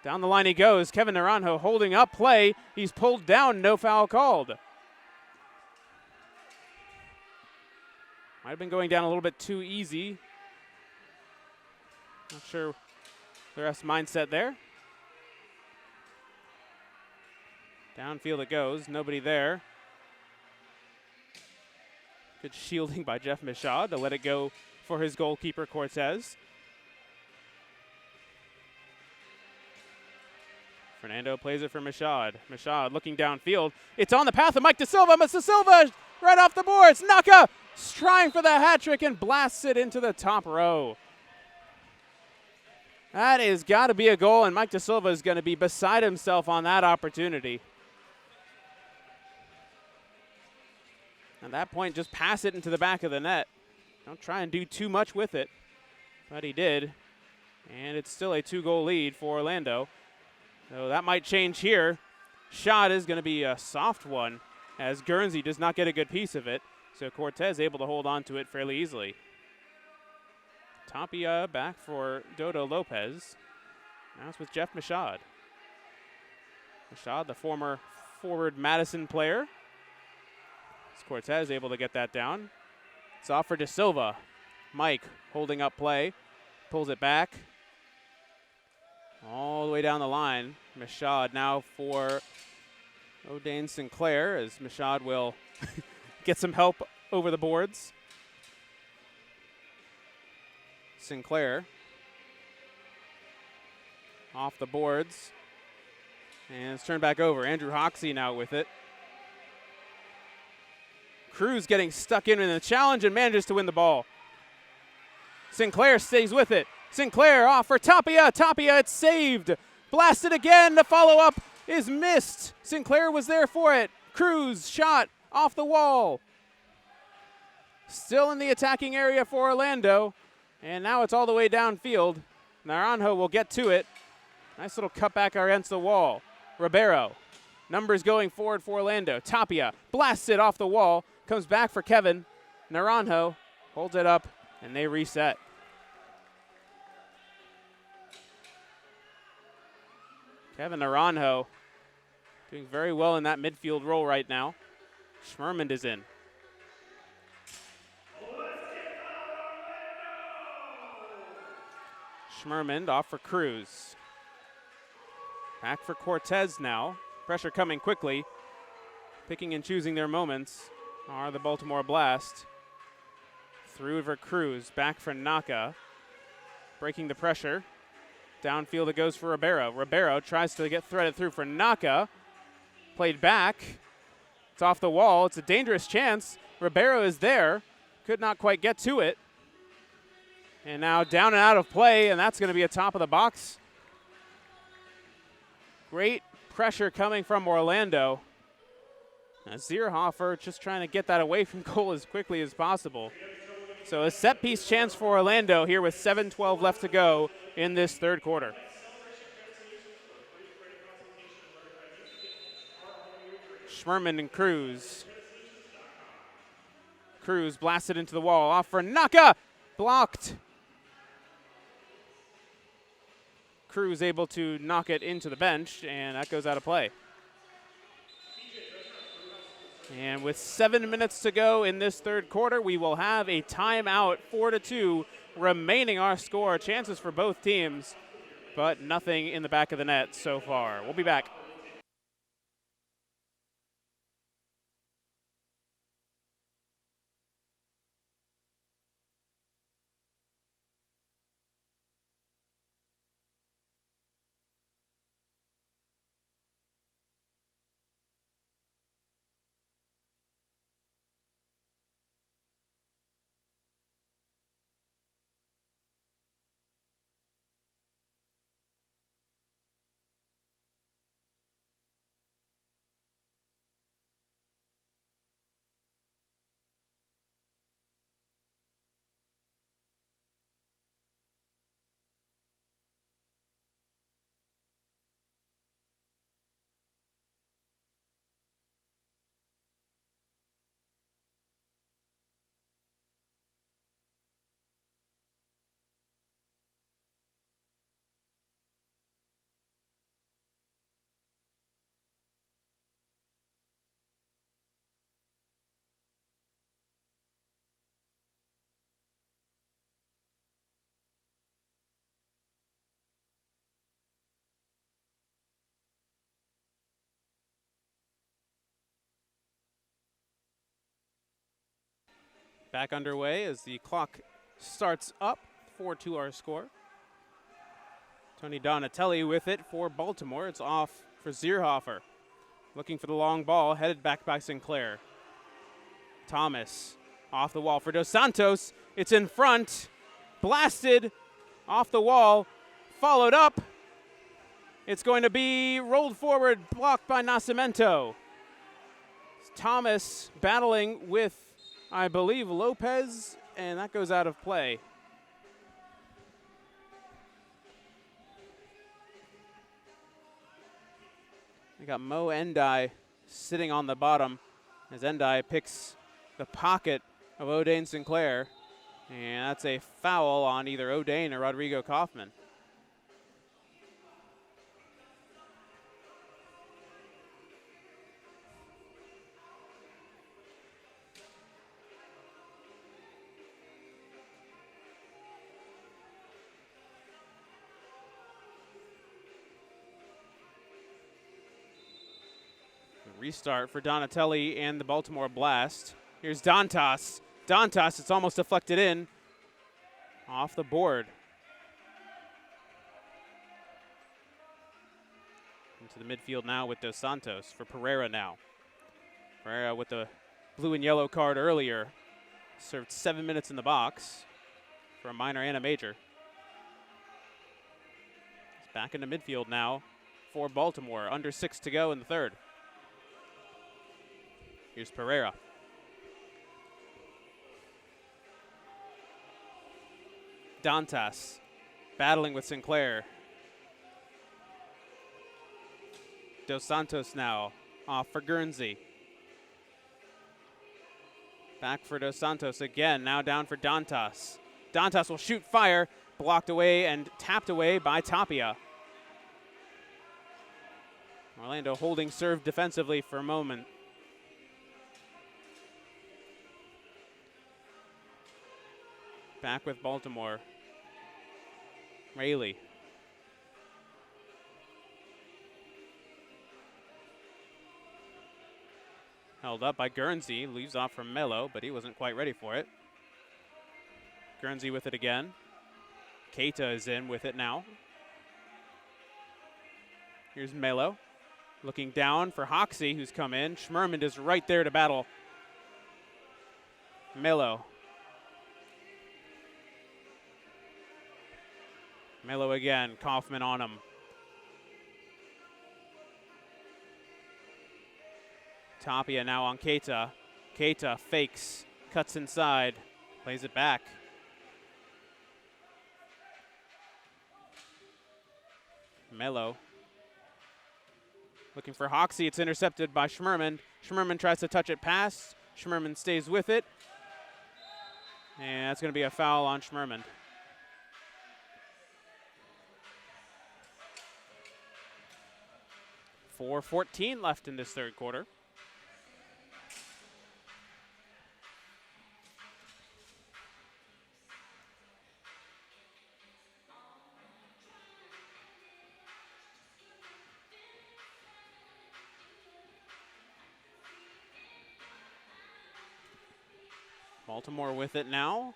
Down the line he goes. Kevin Naranjo holding up play. He's pulled down, no foul called. Might have been going down a little bit too easy. Not sure the ref's mindset there. Downfield it goes, nobody there. Good shielding by Jeff Michaud to let it go for his goalkeeper, Cortez. Fernando plays it for Michaud. Michaud looking downfield. It's on the path of Mike De Silva. Mr. Silva right off the boards. Naka trying for the hat trick and blasts it into the top row. That has got to be a goal, and Mike De Silva is going to be beside himself on that opportunity. At that point, just pass it into the back of the net. Don't try and do too much with it, but he did. And it's still a 2-goal lead for Orlando. So that might change here. Shot is going to be a soft one, as Guernsey does not get a good piece of it. So Cortez able to hold on to it fairly easily. Tapia back for Dodo Lopez. Now it's with Jeff Michaud. Michaud, the former forward Madison player. It's Cortez able to get that down. It's off for De Silva. Mike holding up play. Pulls it back. All the way down the line. Michaud now for O'Dane Sinclair, as Michaud will get some help over the boards. Sinclair off the boards. And it's turned back over. Andrew Hoxie now with it. Cruz getting stuck in the challenge and manages to win the ball. Sinclair stays with it. Sinclair off for Tapia. Tapia, it's saved. Blasted again. The follow-up is missed. Sinclair was there for it. Cruz shot off the wall. Still in the attacking area for Orlando. And now it's all the way downfield. Naranjo will get to it. Nice little cutback against the wall. Ribeiro. Numbers going forward for Orlando. Tapia blasts it off the wall. Comes back for Kevin. Naranjo holds it up, and they reset. Kevin Naranjo doing very well in that midfield role right now. Schmermond is in. Schmermond off for Cruz. Back for Cortez now. Pressure coming quickly. Picking and choosing their moments are the Baltimore Blast. Through for Cruz. Back for Naka. Breaking the pressure. Downfield it goes for Ribeiro. Ribeiro tries to get threaded through for Naka. Played back. It's off the wall. It's a dangerous chance. Ribeiro is there. Could not quite get to it. And now down and out of play, and that's going to be a top of the box. Great pressure coming from Orlando. Zierhofer just trying to get that away from goal as quickly as possible. So a set piece chance for Orlando here with 7:12 left to go in this third quarter. Schmerman and Cruz. Cruz blasted into the wall. Off for Naka. Blocked. Cruz able to knock it into the bench, and that goes out of play. And with 7 minutes to go in this third quarter, we will have a timeout, 4-2 remaining our score. Chances for both teams, but nothing in the back of the net so far. We'll be back. Back underway as the clock starts up, 4-2 our score. Tony Donatelli with it for Baltimore. It's off for Zierhofer. Looking for the long ball, headed back by Sinclair. Thomas off the wall for Dos Santos. It's in front, blasted off the wall, followed up. It's going to be rolled forward, blocked by Nascimento. Thomas battling with, I believe, Lopez, and that goes out of play. We got Mo Endai sitting on the bottom as Endai picks the pocket of O'Dane Sinclair, and that's a foul on either O'Dane or Rodrigo Kaufman. Restart for Donatelli and the Baltimore Blast. Here's Dantas. Dantas, it's almost deflected in. Off the board. Into the midfield now with Dos Santos for Pereira now. Pereira with the blue and yellow card earlier. Served 7 minutes in the box for a minor and a major. He's back into midfield now for Baltimore. Under 6 to go in the third. Here's Pereira. Dantas battling with Sinclair. Dos Santos now off for Guernsey. Back for Dos Santos again, now down for Dantas. Dantas will shoot fire, blocked away and tapped away by Tapia. Orlando holding serve defensively for a moment. Back with Baltimore. Rayleigh. Held up by Guernsey. Leaves off from Mello, but he wasn't quite ready for it. Guernsey with it again. Keita is in with it now. Here's Mello. Looking down for Hoxie, who's come in. Schmerman is right there to battle. Mello. Mello again, Kaufman on him. Tapia now on Keita. Keita fakes, cuts inside, plays it back. Melo looking for Hoxie. It's intercepted by Schmerman. Schmerman tries to touch it past. Schmerman stays with it. And that's going to be a foul on Schmerman. 4:14 left in this third quarter. Baltimore with it now.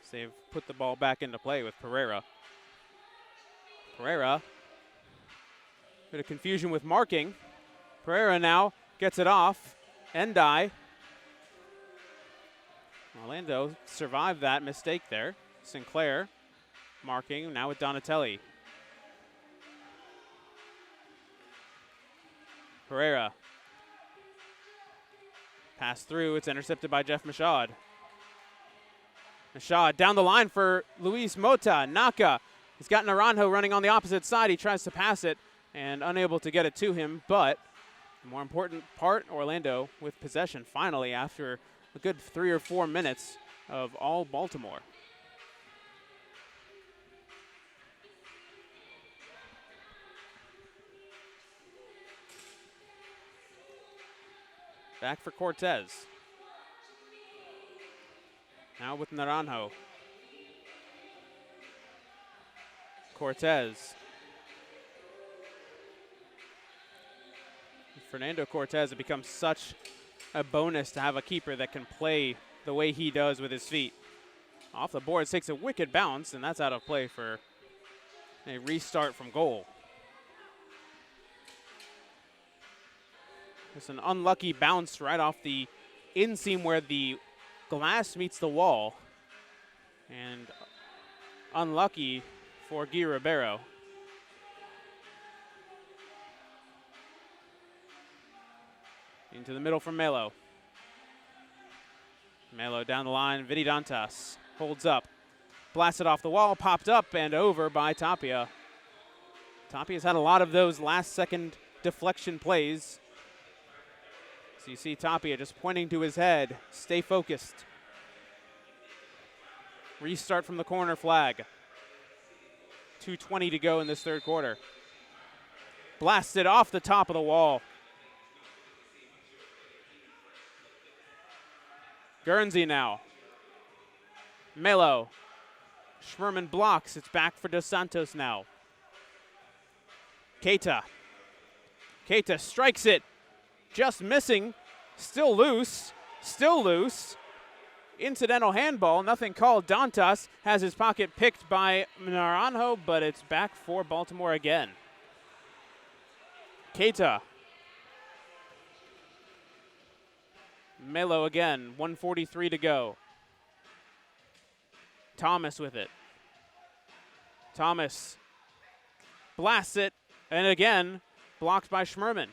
So they've put the ball back into play with Pereira. Pereira, bit of confusion with marking. Pereira now gets it off. Endai. Orlando survived that mistake there. Sinclair marking now with Donatelli. Pereira. Pass through, it's intercepted by Jeff Mashad. Mashad down the line for Luis Mota. Naka. He's got Naranjo running on the opposite side. He tries to pass it and unable to get it to him, but the more important part, Orlando with possession finally after a good 3 or 4 minutes of all Baltimore. Back for Cortez. Now with Naranjo. Cortez. Fernando Cortez, it becomes such a bonus to have a keeper that can play the way he does with his feet. Off the boards, takes a wicked bounce, and that's out of play for a restart from goal. It's an unlucky bounce right off the inseam where the glass meets the wall. And unlucky for Guy Ribeiro. Into the middle for Melo. Melo down the line, Vidi Dantas holds up. Blasted off the wall, popped up and over by Tapia. Tapia's had a lot of those last second deflection plays. So you see Tapia just pointing to his head, stay focused. Restart from the corner flag. 2:20 to go in this third quarter. Blasted off the top of the wall. Guernsey now. Melo. Schmerman blocks. It's back for Dos Santos now. Keita. Keita strikes it. Just missing. Still loose. Still loose. Incidental handball. Nothing called. Dantas has his pocket picked by Naranjo, but it's back for Baltimore again. Keita. Melo again, 1:43 to go. Thomas with it. Thomas blasts it, and again, blocked by Schmerman.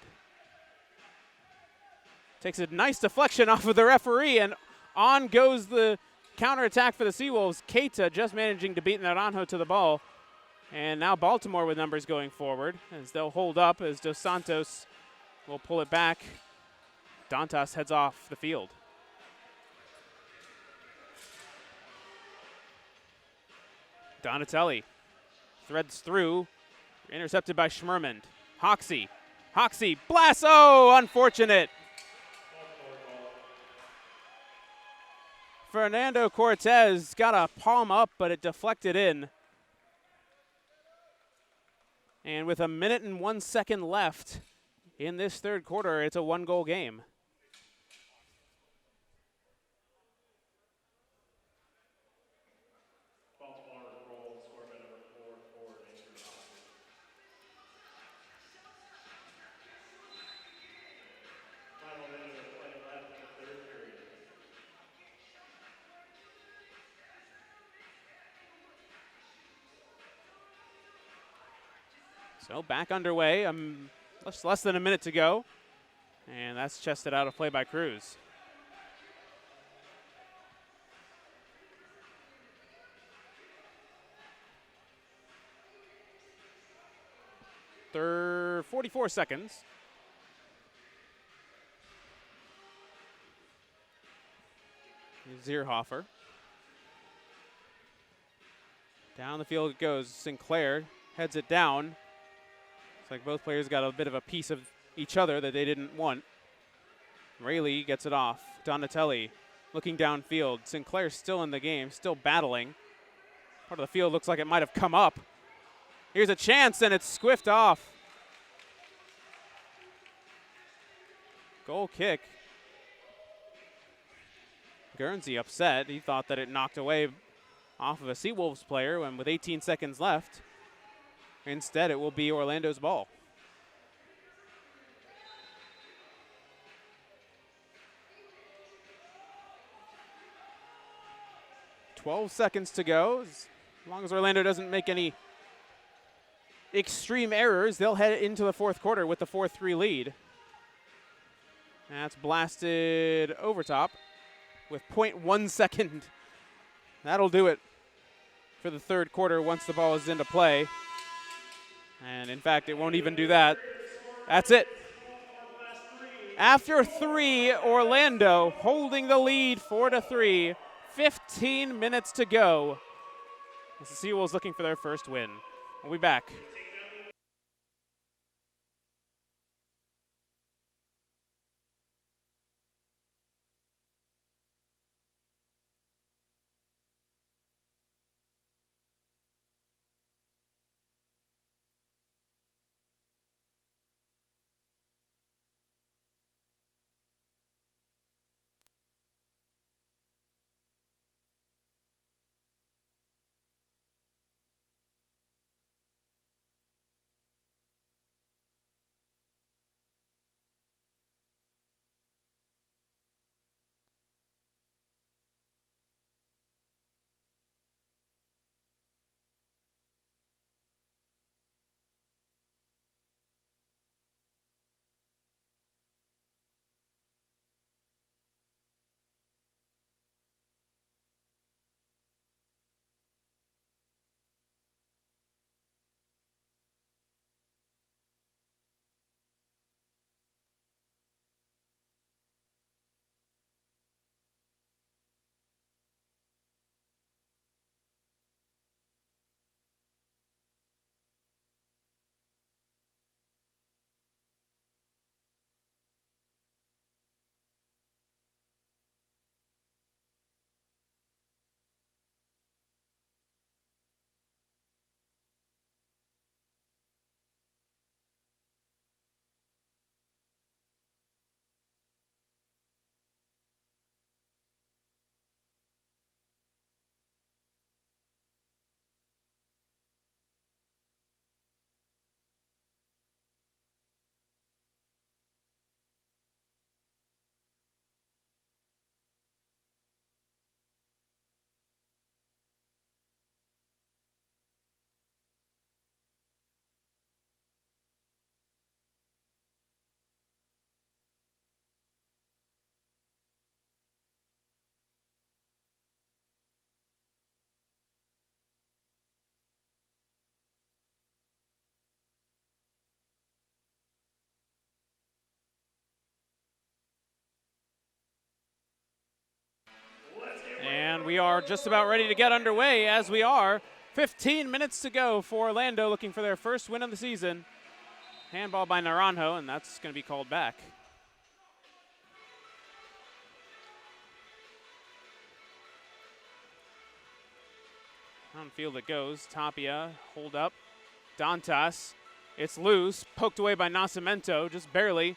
Takes a nice deflection off of the referee, and on goes the counterattack for the SeaWolves. Keita just managing to beat Naranjo to the ball. And now Baltimore with numbers going forward, as they'll hold up as Dos Santos will pull it back. Dantas heads off the field. Donatelli threads through, intercepted by Schmerman. Hoxie. Hoxie blasts. Oh, unfortunate. Fernando Cortez got a palm up, but it deflected in. And with 1 minute and 1 second left in this third quarter, it's a 1-goal game. So back underway, less than a minute to go. And that's chested out of play by Cruz. Third, 44 seconds. Zierhofer. Down the field it goes. Sinclair heads it down. It's like both players got a bit of a piece of each other that they didn't want. Rayleigh gets it off. Donatelli looking downfield. Sinclair still in the game, still battling. Part of the field looks like it might have come up. Here's a chance, and it's squiffed off. Goal kick. Guernsey upset. He thought that it knocked away off of a SeaWolves player, and with 18 seconds left, instead it will be Orlando's ball. .12 seconds to go. As long as Orlando doesn't make any extreme errors, they'll head into the fourth quarter with the 4-3 lead. That's blasted over top with 0.1 second. That'll do it for the third quarter once the ball is into play. And in fact, it won't even do that. That's it. After 3, Orlando holding the lead 4-3. 15 minutes to go. As the SeaWolves looking for their first win. We'll be back. And we are just about ready to get underway, as we are. 15 minutes to go for Orlando, looking for their first win of the season. Handball by Naranjo, and that's going to be called back. Downfield it goes. Tapia, hold up. Dantas, it's loose, poked away by Nascimento, just barely.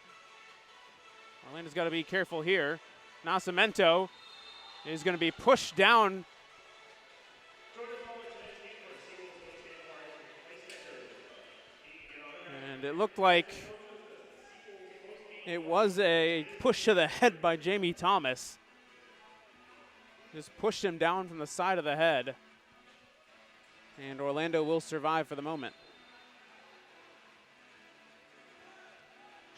Orlando's got to be careful here. Nascimento is going to be pushed down. And it looked like it was a push to the head by Jamie Thomas. Just pushed him down from the side of the head. And Orlando will survive for the moment.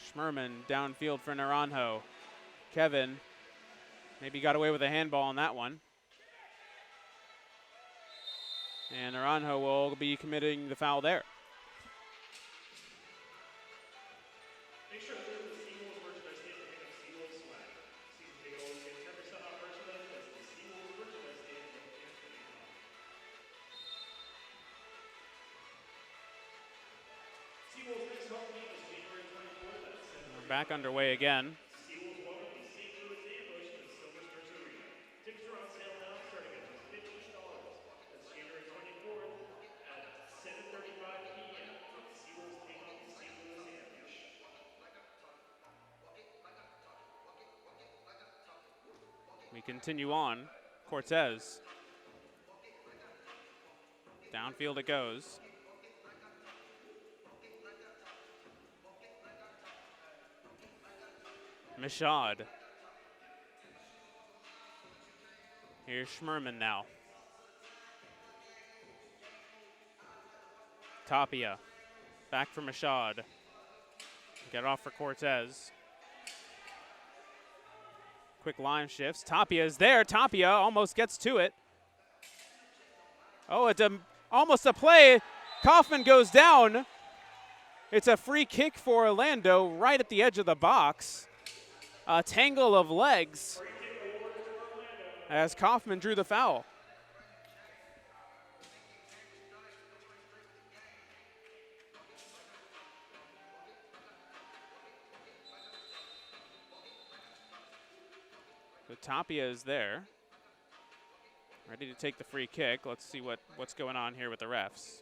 Schmerman downfield for Naranjo. Kevin maybe got away with a handball on that one. And Naranjo will be committing the foul there. Make sure to go to the SeaWolves merchandise stand to pick up SeaWolves swag. Season ticket holders get 10% off merchandise at the SeaWolves merchandise stand in Canton. SeaWolves next home game is January 24th at 7:30. We're back underway again. SeaWolves welcome the St. Louis Ambush to the Silver Spurs Arena. Tickets are on sale now, starting at just $15. That's January 24th at 7:35 p.m. The SeaWolves take on the St. Louis Ambush. We continue on. Cortez. Downfield it goes. Mashad. Here's Schmerman now. Tapia. Back for Mashad. Get off for Cortez. Quick line shifts. Tapia is there. Tapia almost gets to it. Oh, it's almost a play. Kaufman goes down. It's a free kick for Orlando right at the edge of the box. A tangle of legs as Kaufman drew the foul. So Tapia is there, ready to take the free kick. Let's see what's going on here with the refs.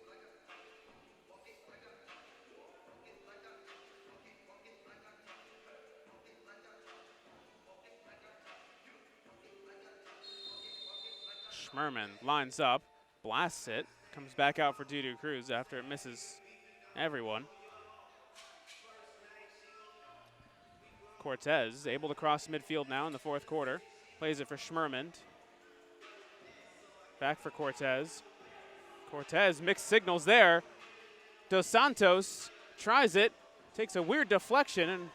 Schmerman lines up, blasts it, comes back out for Dudu Cruz after it misses everyone. Cortez able to cross midfield now in the fourth quarter. Plays it for Schmerman. Back for Cortez. Cortez, mixed signals there. Dos Santos tries it, takes a weird deflection, and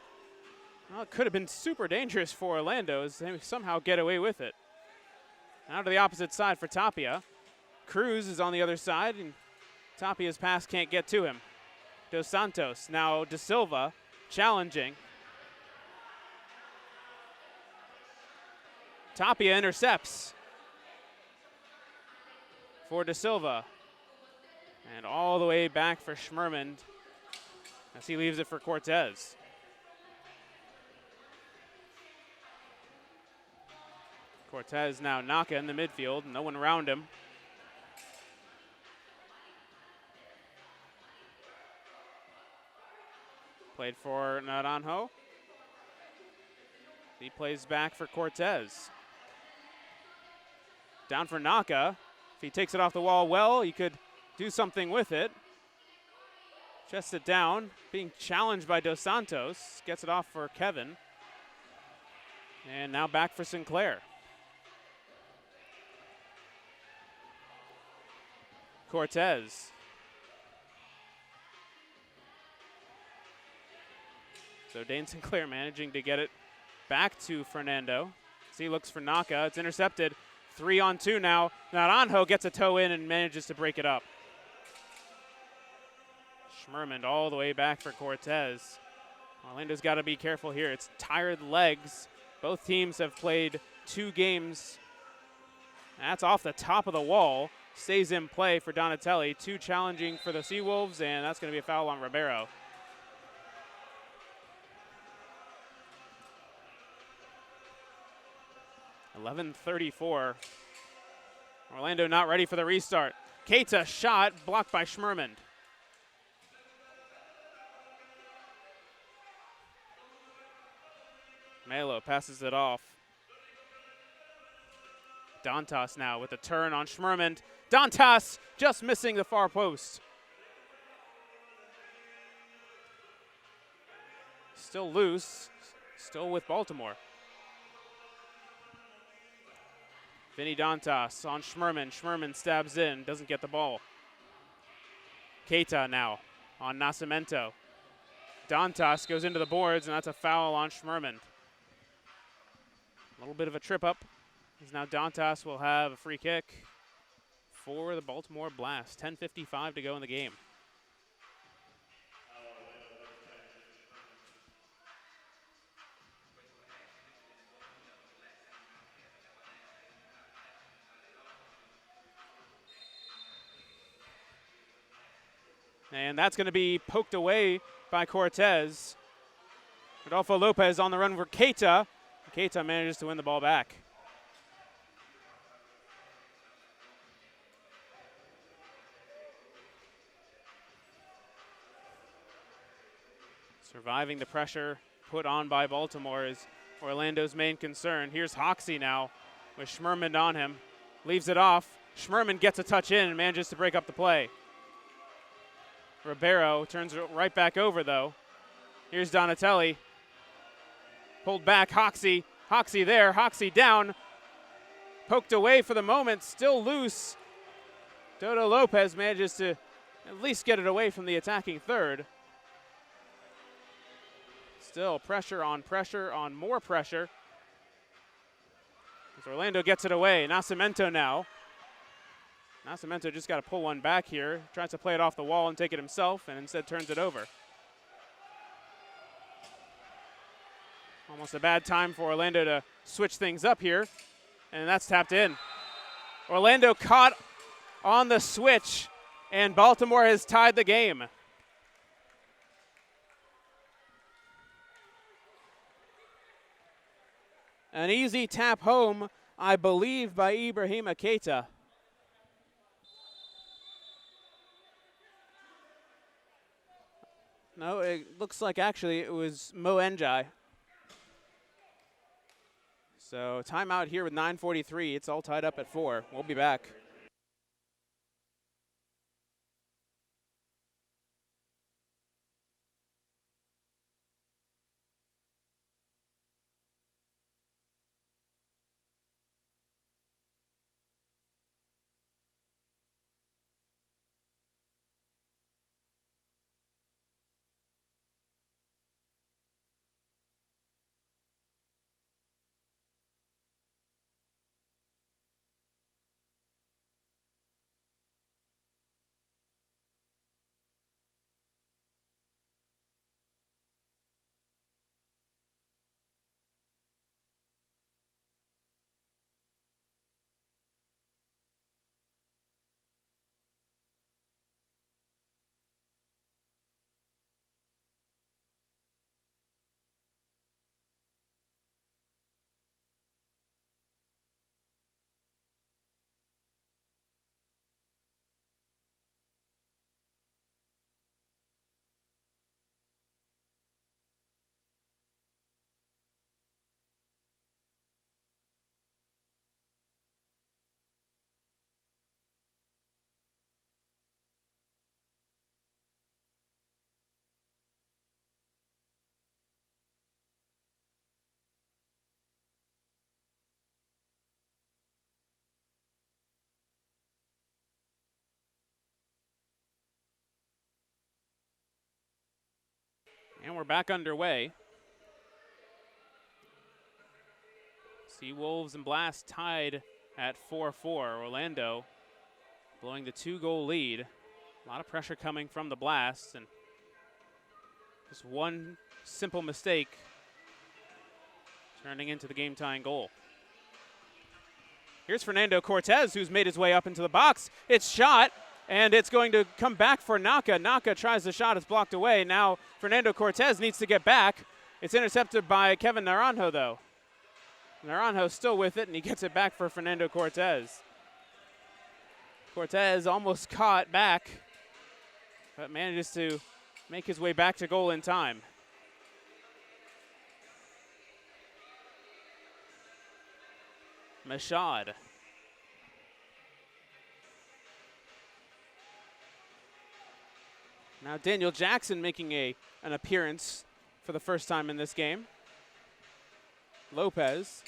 well, it could have been super dangerous for Orlando as they somehow get away with it. Now to the opposite side for Tapia. Cruz is on the other side, and Tapia's pass can't get to him. Dos Santos, now De Silva, challenging. Tapia intercepts for De Silva. And all the way back for Schmerman as he leaves it for Cortez. Cortez now Naka in the midfield, no one around him. Played for Naranjo. He plays back for Cortez. Down for Naka. If he takes it off the wall well, he could do something with it. Chests it down, being challenged by Dos Santos. Gets it off for Kevin. And now back for Sinclair. Cortez. So Dane Sinclair managing to get it back to Fernando. As he looks for Naka. It's intercepted. 3-on-2 now. Naranjo gets a toe in and manages to break it up. Schmerman all the way back for Cortez. Orlando's got to be careful here. It's tired legs. Both teams have played 2 games. That's off the top of the wall. Stays in play for Donatelli. 2 challenging for the SeaWolves, and that's going to be a foul on Ribeiro. .34. Orlando not ready for the restart. Keita shot, blocked by Schmerman. Melo passes it off. Dantas now with a turn on Schmerman. Dantas just missing the far post. Still loose, still with Baltimore. Vinny Dantas on Schmerman. Schmerman stabs in, doesn't get the ball. Keita now on Nascimento. Dantas goes into the boards, and that's a foul on Schmerman. A little bit of a trip up, as now Dantas will have a free kick for the Baltimore Blast. 10:55 to go in the game. And that's going to be poked away by Cortez. Rodolfo Lopez on the run for Keita. Keita manages to win the ball back. Surviving the pressure put on by Baltimore is Orlando's main concern. Here's Hoxie now with Schmerman on him. Leaves it off. Schmerman gets a touch in and manages to break up the play. Ribeiro turns it right back over, though. Here's Donatelli. Pulled back, Hoxie. Hoxie there, Hoxie down. Poked away for the moment, still loose. Dodo Lopez manages to at least get it away from the attacking third. Still pressure on more pressure. As Orlando gets it away, Nascimento now. Nascimento just got to pull one back here. Tries to play it off the wall and take it himself, and instead turns it over. Almost a bad time for Orlando to switch things up here, and that's tapped in. Orlando caught on the switch, and Baltimore has tied the game. An easy tap home, I believe, by Ibrahima Keita. No, it looks like actually it was Mo Njai. So timeout here with 9:43. It's all tied up at 4. We'll be back. And we're back underway. SeaWolves and Blast tied at 4-4. Orlando blowing the 2-goal lead. A lot of pressure coming from the Blast, and just one simple mistake turning into the game-tying goal. Here's Fernando Cortez, who's made his way up into the box. It's shot, and it's going to come back for Naka. Naka tries the shot, it's blocked away. Now Fernando Cortez needs to get back. It's intercepted by Kevin Naranjo, though. Naranjo's still with it, and he gets it back for Fernando Cortez. Cortez almost caught back, but manages to make his way back to goal in time. Mashad. Now Daniel Jackson making an appearance for the first time in this game. Lopez.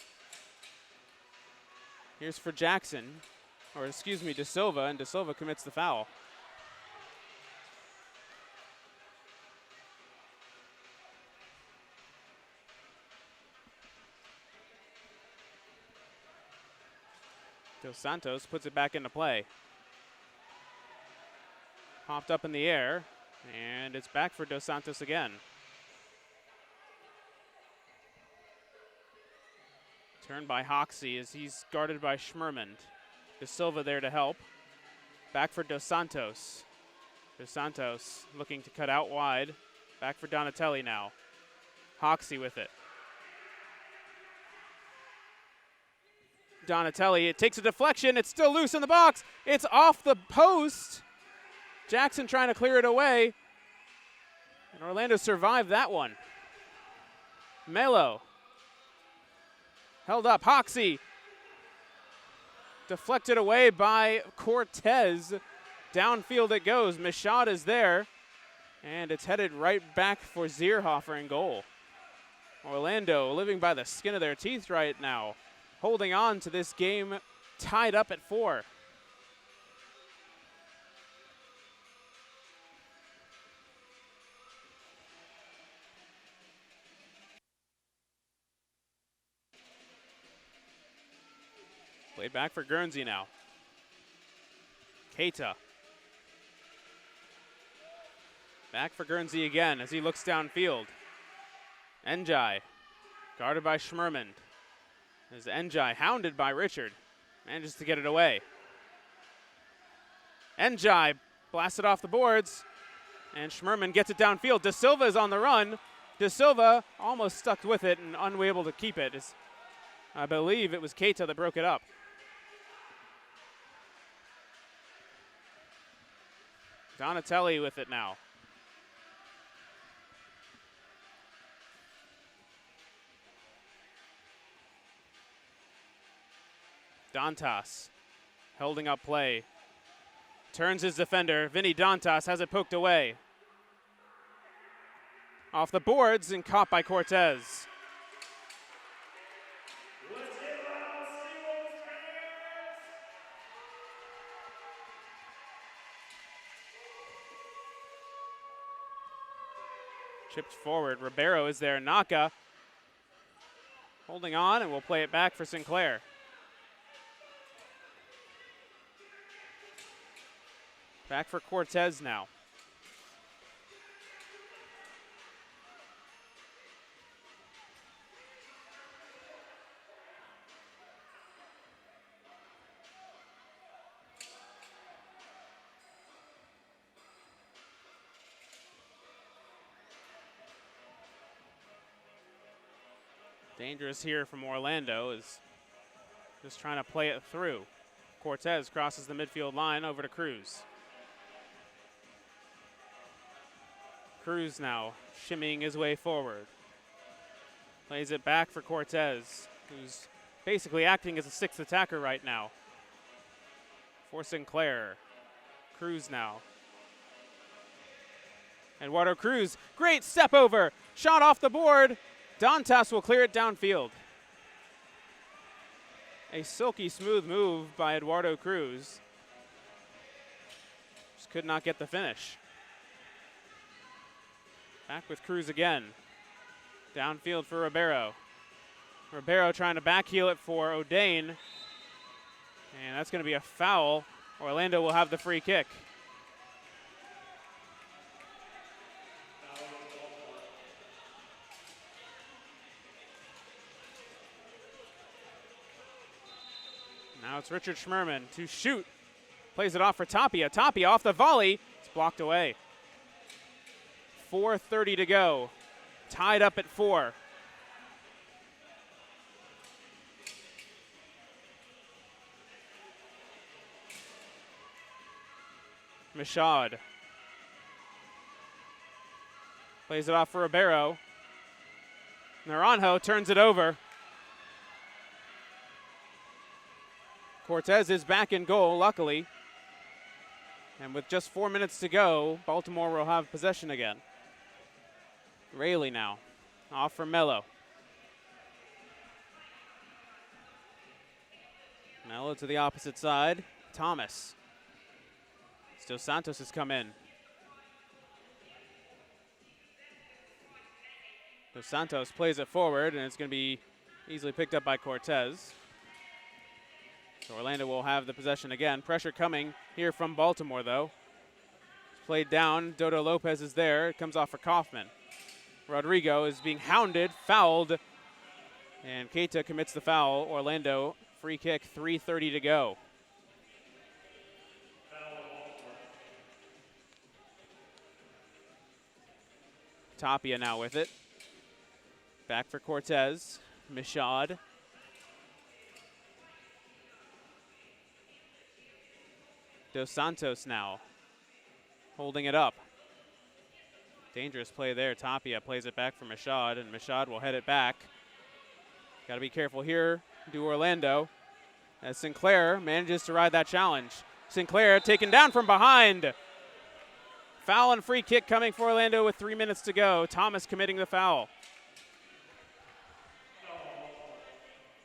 Here's for Jackson, or excuse me, De Silva, and De Silva commits the foul. Dos Santos puts it back into play. Popped up in the air, and it's back for Dos Santos again. Turned by Hoxie as he's guarded by Schmerman. De Silva there to help. Back for Dos Santos. Dos Santos looking to cut out wide. Back for Donatelli now. Hoxie with it. Donatelli, it takes a deflection. It's still loose in the box. It's off the post. Jackson trying to clear it away. And Orlando survived that one. Melo. Held up. Hoxie. Deflected away by Cortez. Downfield it goes. Michaud is there. And it's headed right back for Zierhofer in goal. Orlando living by the skin of their teeth right now. Holding on to this game tied up at 4. Played back for Guernsey now. Keita. Back for Guernsey again as he looks downfield. Njai, guarded by Schmerman. As Njai, hounded by Richard, manages to get it away. Njai blasted off the boards, and Schmerman gets it downfield. De Silva is on the run. De Silva almost stuck with it and unable to keep it. I believe it was Keita that broke it up. Donatelli with it now. Dantas holding up play. Turns his defender. Vinny Dantas has it poked away. Off the boards and caught by Cortez. Chipped forward. Ribeiro is there. Naka holding on, and we'll play it back for Sinclair. Back for Cortez now. Dangerous here from Orlando is just trying to play it through. Cortez crosses the midfield line over to Cruz. Cruz now shimmying his way forward. Plays it back for Cortez, who's basically acting as a sixth attacker right now. For Sinclair. Cruz now. Eduardo Cruz, great step over. Shot off the board. Dantas will clear it downfield. A silky smooth move by Eduardo Cruz. Just could not get the finish. Back with Cruz again. Downfield for Ribeiro. Ribeiro trying to backheel it for O'Dane. And that's going to be a foul. Orlando will have the free kick. Now it's Richard Schmerman to shoot. Plays it off for Tapia. Tapia off the volley. It's blocked away. 4:30 to go. Tied up at 4. Michaud. Plays it off for Ribeiro. Naranjo turns it over. Cortez is back in goal, luckily. And with just 4 minutes to go, Baltimore will have possession again. Rayleigh now, off for Melo. Melo to the opposite side. Thomas. Still Santos has come in. So Santos plays it forward, and it's going to be easily picked up by Cortez. So Orlando will have the possession again. Pressure coming here from Baltimore, though. Played down. Dodo Lopez is there. It comes off for Kaufman. Rodrigo is being hounded, fouled, and Keita commits the foul. Orlando, free kick, 3:30 to go. Tapia now with it. Back for Cortez. Michaud. Dos Santos now holding it up. Dangerous play there. Tapia plays it back for Michaud, and Michaud will head it back. Got to be careful here. Do Orlando as Sinclair manages to ride that challenge. Sinclair taken down from behind. Foul and free kick coming for Orlando with 3 minutes to go. Thomas committing the foul.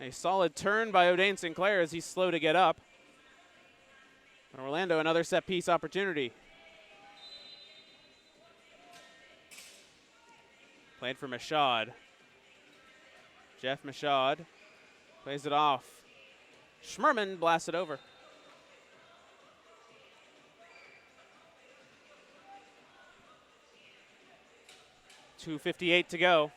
A solid turn by O'Dane Sinclair as he's slow to get up. And Orlando, another set piece opportunity. Played for Michaud. Jeff Michaud plays it off. Schmerman blasts it over. .258 to go.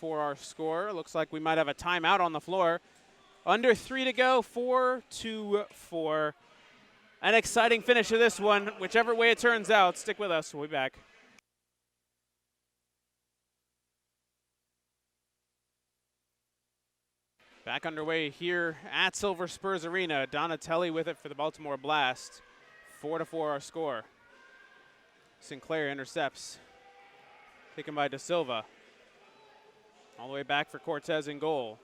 For our score. Looks like we might have a timeout on the floor. Under 3 to go, 4-4. An exciting finish to this one. Whichever way it turns out, stick with us. We'll be back. Back underway here at Silver Spurs Arena. Donatelli with it for the Baltimore Blast. 4-4 our score. Sinclair intercepts. Taken by Da Silva. All the way back for Cortez in goal.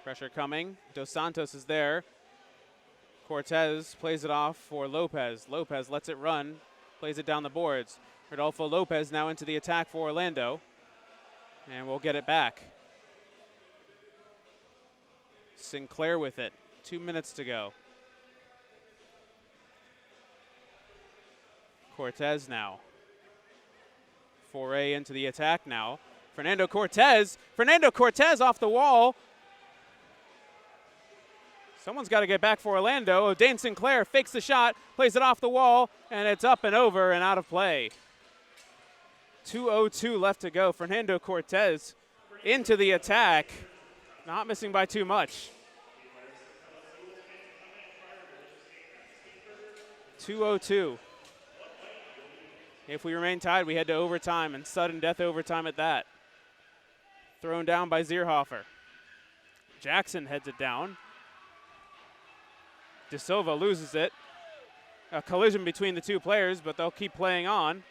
Pressure coming. Dos Santos is there. Cortez plays it off for Lopez. Lopez lets it run. Plays it down the boards. Rodolfo Lopez now into the attack for Orlando. And we'll get it back. Sinclair with it. 2 minutes to go. Cortez now. Foray into the attack now. Fernando Cortez off the wall. Someone's got to get back for Orlando. O'Dane Sinclair fakes the shot, plays it off the wall, and it's up and over and out of play. 2:02 left to go. Fernando Cortez into the attack. Not missing by too much. 2:02. If we remain tied, we head to overtime, and sudden death overtime at that. Thrown down by Zierhofer. Jackson heads it down. De Silva loses it. A collision between the two players, but they'll keep playing on.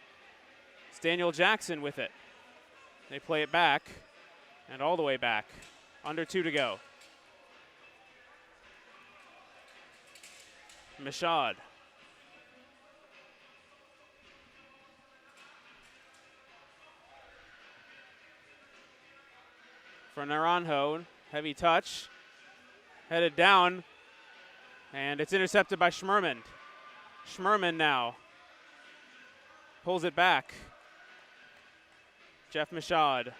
It's Daniel Jackson with it. They play it back, and all the way back. Under 2 to go. Michaud. For Naranjo, heavy touch, headed down, and it's intercepted by Schmerman. Schmerman now pulls it back. Jeff Michaud.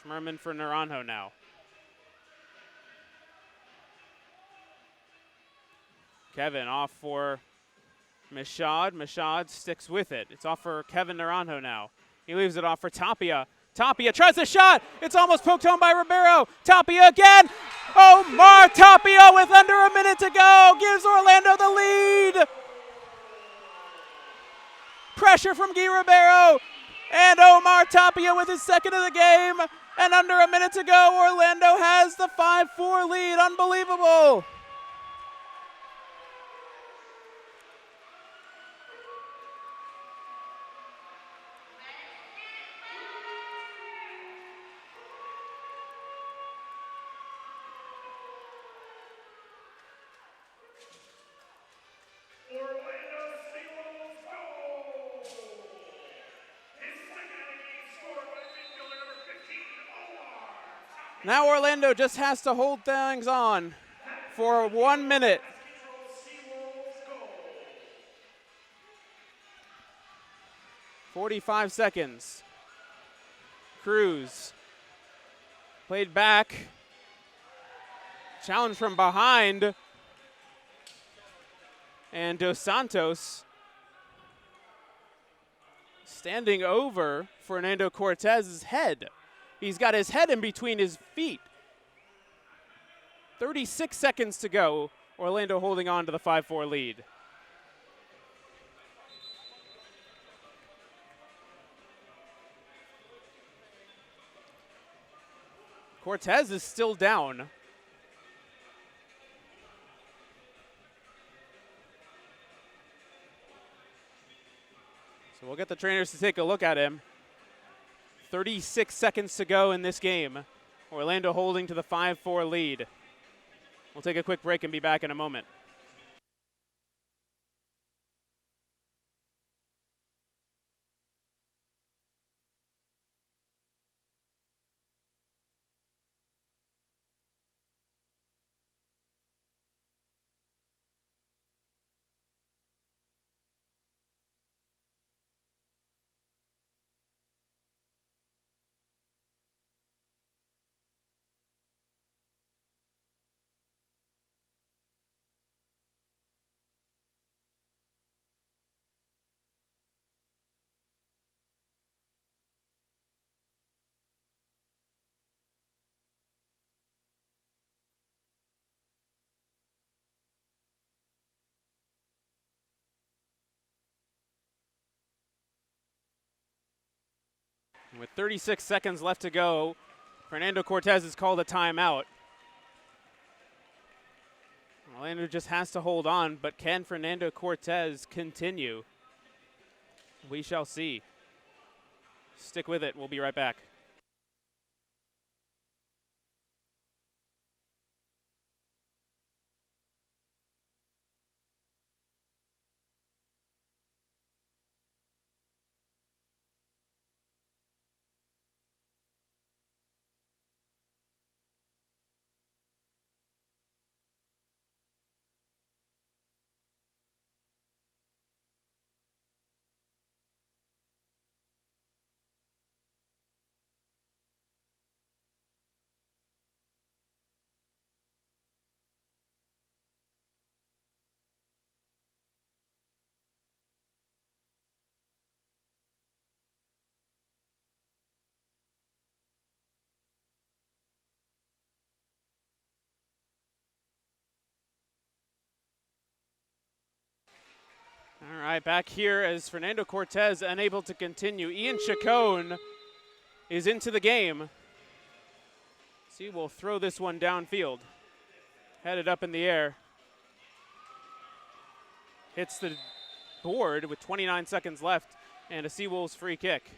Schmerman for Naranjo now. Kevin off for Michaud. Michaud sticks with it. It's off for Kevin Naranjo now. He leaves it off for Tapia. Tapia tries the shot. It's almost poked home by Ribeiro. Tapia again. Omar Tapia with under a minute to go gives Orlando the lead. Pressure from Guy Ribeiro. And Omar Tapia with his second of the game. And under a minute to go, Orlando has the 5-4 lead. Unbelievable. Orlando SeaWolves goal! His second of the game scored by midfielder number 15, Omar Tapia. Now Orlando just has to hold things on for 1 minute. SeaWolves goal. 45 seconds. Cruz played back. Challenge from behind. And Dos Santos standing over Fernando Cortez's head. He's got his head in between his feet. 36 seconds to go. Orlando holding on to the 5-4 lead. Cortez is still down. So we'll get the trainers to take a look at him. 36 seconds to go in this game. Orlando holding to the 5-4 lead. We'll take a quick break and be back in a moment. With 36 seconds left to go, Fernando Cortez has called a timeout. Orlando just has to hold on, but can Fernando Cortez continue? We shall see. Stick with it. We'll be right back. All right, back here as Fernando Cortez unable to continue. Ian Chacon is into the game. See, we'll throw this one downfield. Headed up in the air. Hits the board with 29 seconds left and a SeaWolves free kick.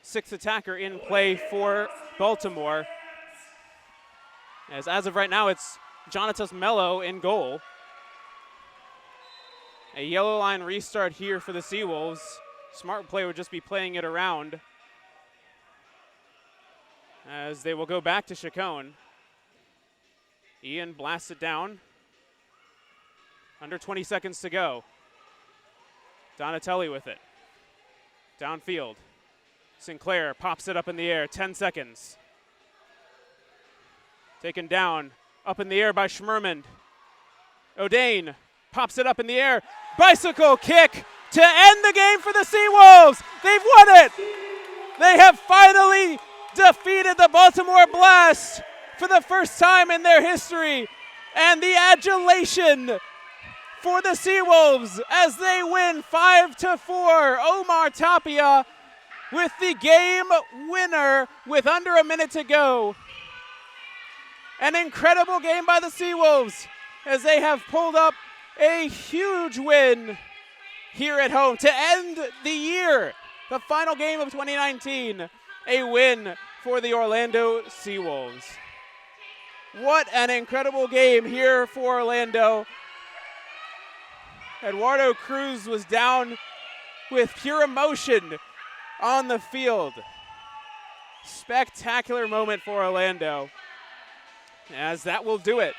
Sixth attacker in play for Baltimore. As of right now, it's Jonatas Mello in goal. A yellow line restart here for the SeaWolves. Smart play would just be playing it around. As they will go back to Chacon. Ian blasts it down. Under 20 seconds to go. Donatelli with it. Downfield. Sinclair pops it up in the air. 10 seconds. Taken down. Up in the air by Schmerman. O'Dane pops it up in the air. Bicycle kick to end the game for the SeaWolves. They've won it. They have finally defeated the Baltimore Blast for the first time in their history. And the adulation for the SeaWolves as they win 5-4. Omar Tapia with the game winner with under a minute to go. An incredible game by the SeaWolves as they have pulled up a huge win here at home to end the year. The final game of 2019, a win for the Orlando SeaWolves. What an incredible game here for Orlando. Eduardo Cruz was down with pure emotion on the field. Spectacular moment for Orlando. as that will do it.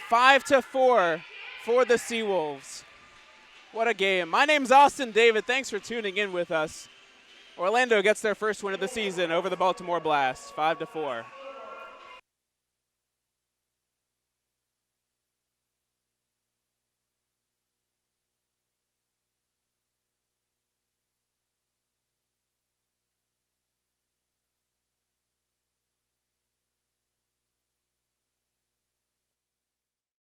5-4 for the SeaWolves. What a game. My name's Austin David. Thanks for tuning in with us. Orlando gets their first win of the season over the Baltimore Blast, 5-4.